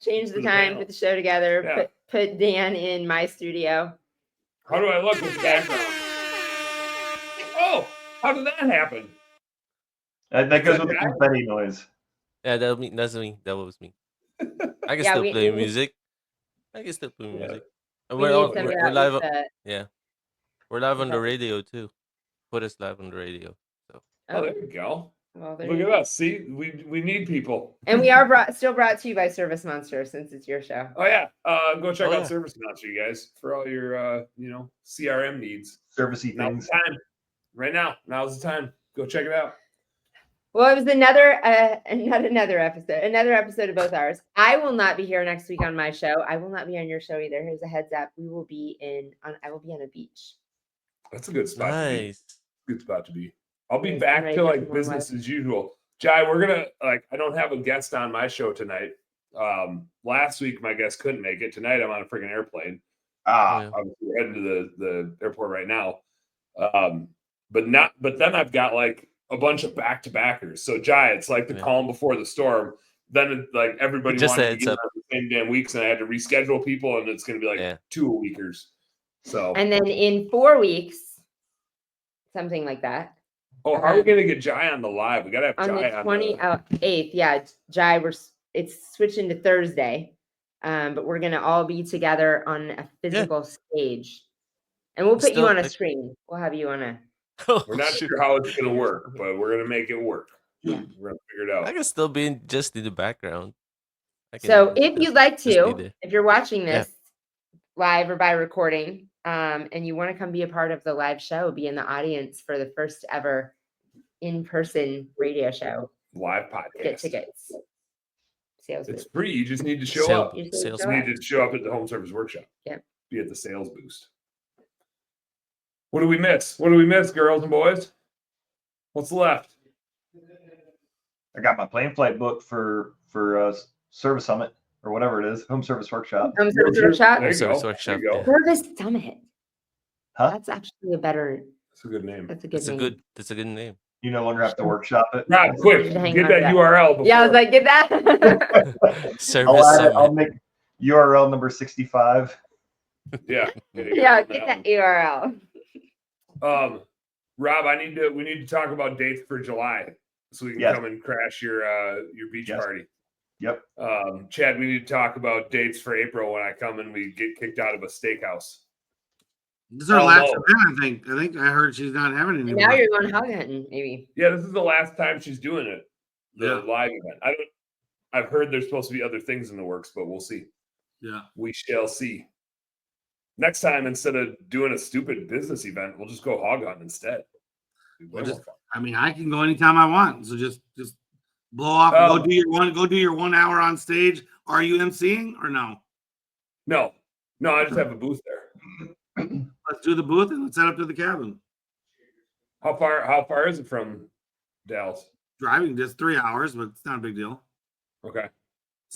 change the For the time, panel. put the show together, Yeah. put Dan in my studio. How do I look with the background? Oh, how did that happen? That goes with the Guy? confetti noise. Yeah, that was me. That's me. That was me. I can Yeah, still we play need- music. I can still play Yeah. music. And We we're need on, some of we're that live. with the. Yeah, we're live on the Okay. radio too. Put us live on the radio. So Oh, there you go. Well, there Look you at go. us. See, we need people. And we are still brought to you by Service Monster since it's your show. Oh yeah, go check Oh, out yeah. Service Monster, you guys, for all your CRM needs. Servicey Now's things. the time. Right now, now's the time. Go check it out. Well, it was another episode of both ours. I will not be here next week on my show. I will not be on your show either. Here's a heads up. I will be on a beach. That's a good spot to be. nice. Good spot to be. I'll be Yes, back I'm ready to for like some more business as usual. Jai, we're gonna I don't have a guest on my show tonight. Last week my guest couldn't make it. Tonight I'm on a freaking airplane. Ah, Yeah. Obviously we're heading to the airport right now. But then I've got like a bunch of back-to-backers. So Jai, it's like the Yeah. calm before the storm. Then like everybody Just wanted to heads get up. on the same damn weeks, and I had to reschedule people, and it's gonna be like Yeah. 2 weekers. So And then in 4 weeks, something like that. how are we gonna get Jai on the live? We gotta have On Jai the on 28th, yeah, Jai, it's switching to Thursday, but we're gonna all be together on a physical stage, and we'll put you Still, on a like- screen. We'll have you on a. We're not Shoot. sure how it's gonna work, but we're gonna make it work. Yeah. We're gonna figure it out. I can still be just in the background. I can So if just- you'd like just be to, there. if you're watching Yeah. this live or by recording, and you want to come be a part of the live show, be in the audience for the first ever in-person radio show, Live podcast. get tickets. Sales It's booth. free. You just need to show Sale- up. You just sales show You up. need to show up at the home service workshop. Yep. Be at the sales boost. What do we miss? What do we miss, girls and boys? What's left? I got my plane flight booked for Service Summit or whatever it is, home service workshop. Home service workshop. There you Service go. workshop, There you go. yeah. Service Summit. Huh? That's actually a better. That's a good name. That's a good name. That's a good name. You no longer have to workshop it. Rob, quick, Should hang get on that to that. URL. Before. Yeah, I was like, get that. Service I'll Summit. make URL number 65. Yeah. Yeah, get that URL. Rob, we need to talk about dates for July so we can Yes. come and crash your beach Yes. party. Yep. Chad, we need to talk about dates for April when I come and we get kicked out of a steakhouse. This is her Oh, last no. event, I think I heard she's not having any And more. now you're going hog hunting, maybe. Yeah, this is the last time she's doing it. The Yeah. live event. I've heard there's supposed to be other things in the works, but we'll see. Yeah. We shall see. Next time, instead of doing a stupid business event, we'll just go hog hunting instead. Be way We'll more just- fun. I mean, I can go anytime I want. So just blow off, Oh. go do your 1 hour on stage. Are you emceeing or no? No, I just have a booth there. Let's do the booth and let's head up to the cabin. How far is it from Dallas? Driving just 3 hours, but it's not a big deal. Okay.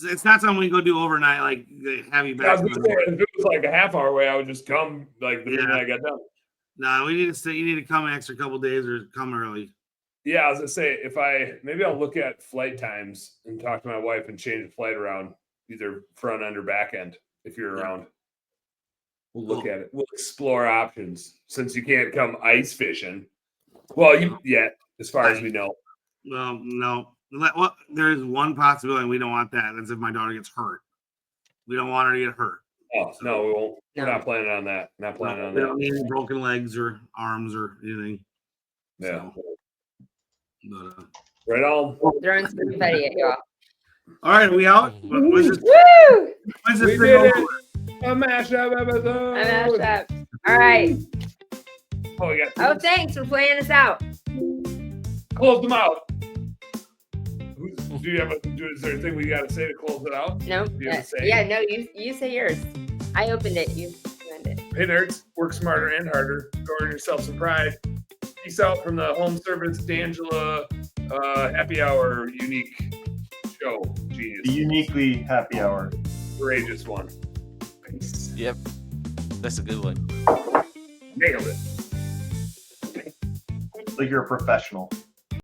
It's not something we can go do overnight, like they have you Yeah, I back. was gonna say, if it was like a half hour away, I would just come like the minute Yeah. I got done. No, we need to stay. You need to come an extra couple days or come early. Yeah, I was gonna say maybe I'll look at flight times and talk to my wife and change the flight around, either front end or back end if you're Yeah. around. We'll look Cool. at it. We'll explore options since you can't come ice fishing. Well, as far as we know. Well, no. Well, there's one possibility. We don't want that. That's if my daughter gets hurt. We don't want her to get hurt. Oh no, we won't. We're No. not planning on that. Not planning on We don't that. need any broken legs or arms or anything. Yeah. But, Right on. Throwing some confetti at y'all. all right, we out. When's this, Woo! when's We this thing did over? it. A mashup episode. I mashed up. All right. Oh, we got Oh, thanks for playing us out. close them out. Is there a thing we got to say to close it out? No. You have to say. Yeah, no, you say yours. I opened it. You opened it. Hey nerds, work smarter and harder. Go earn yourself some pride. Peace out from the home service D'Angela happy hour unique show. The Genius. uniquely happy hour. Courageous one. Peace. Yep. That's a good one. Nailed it. Like you're a professional.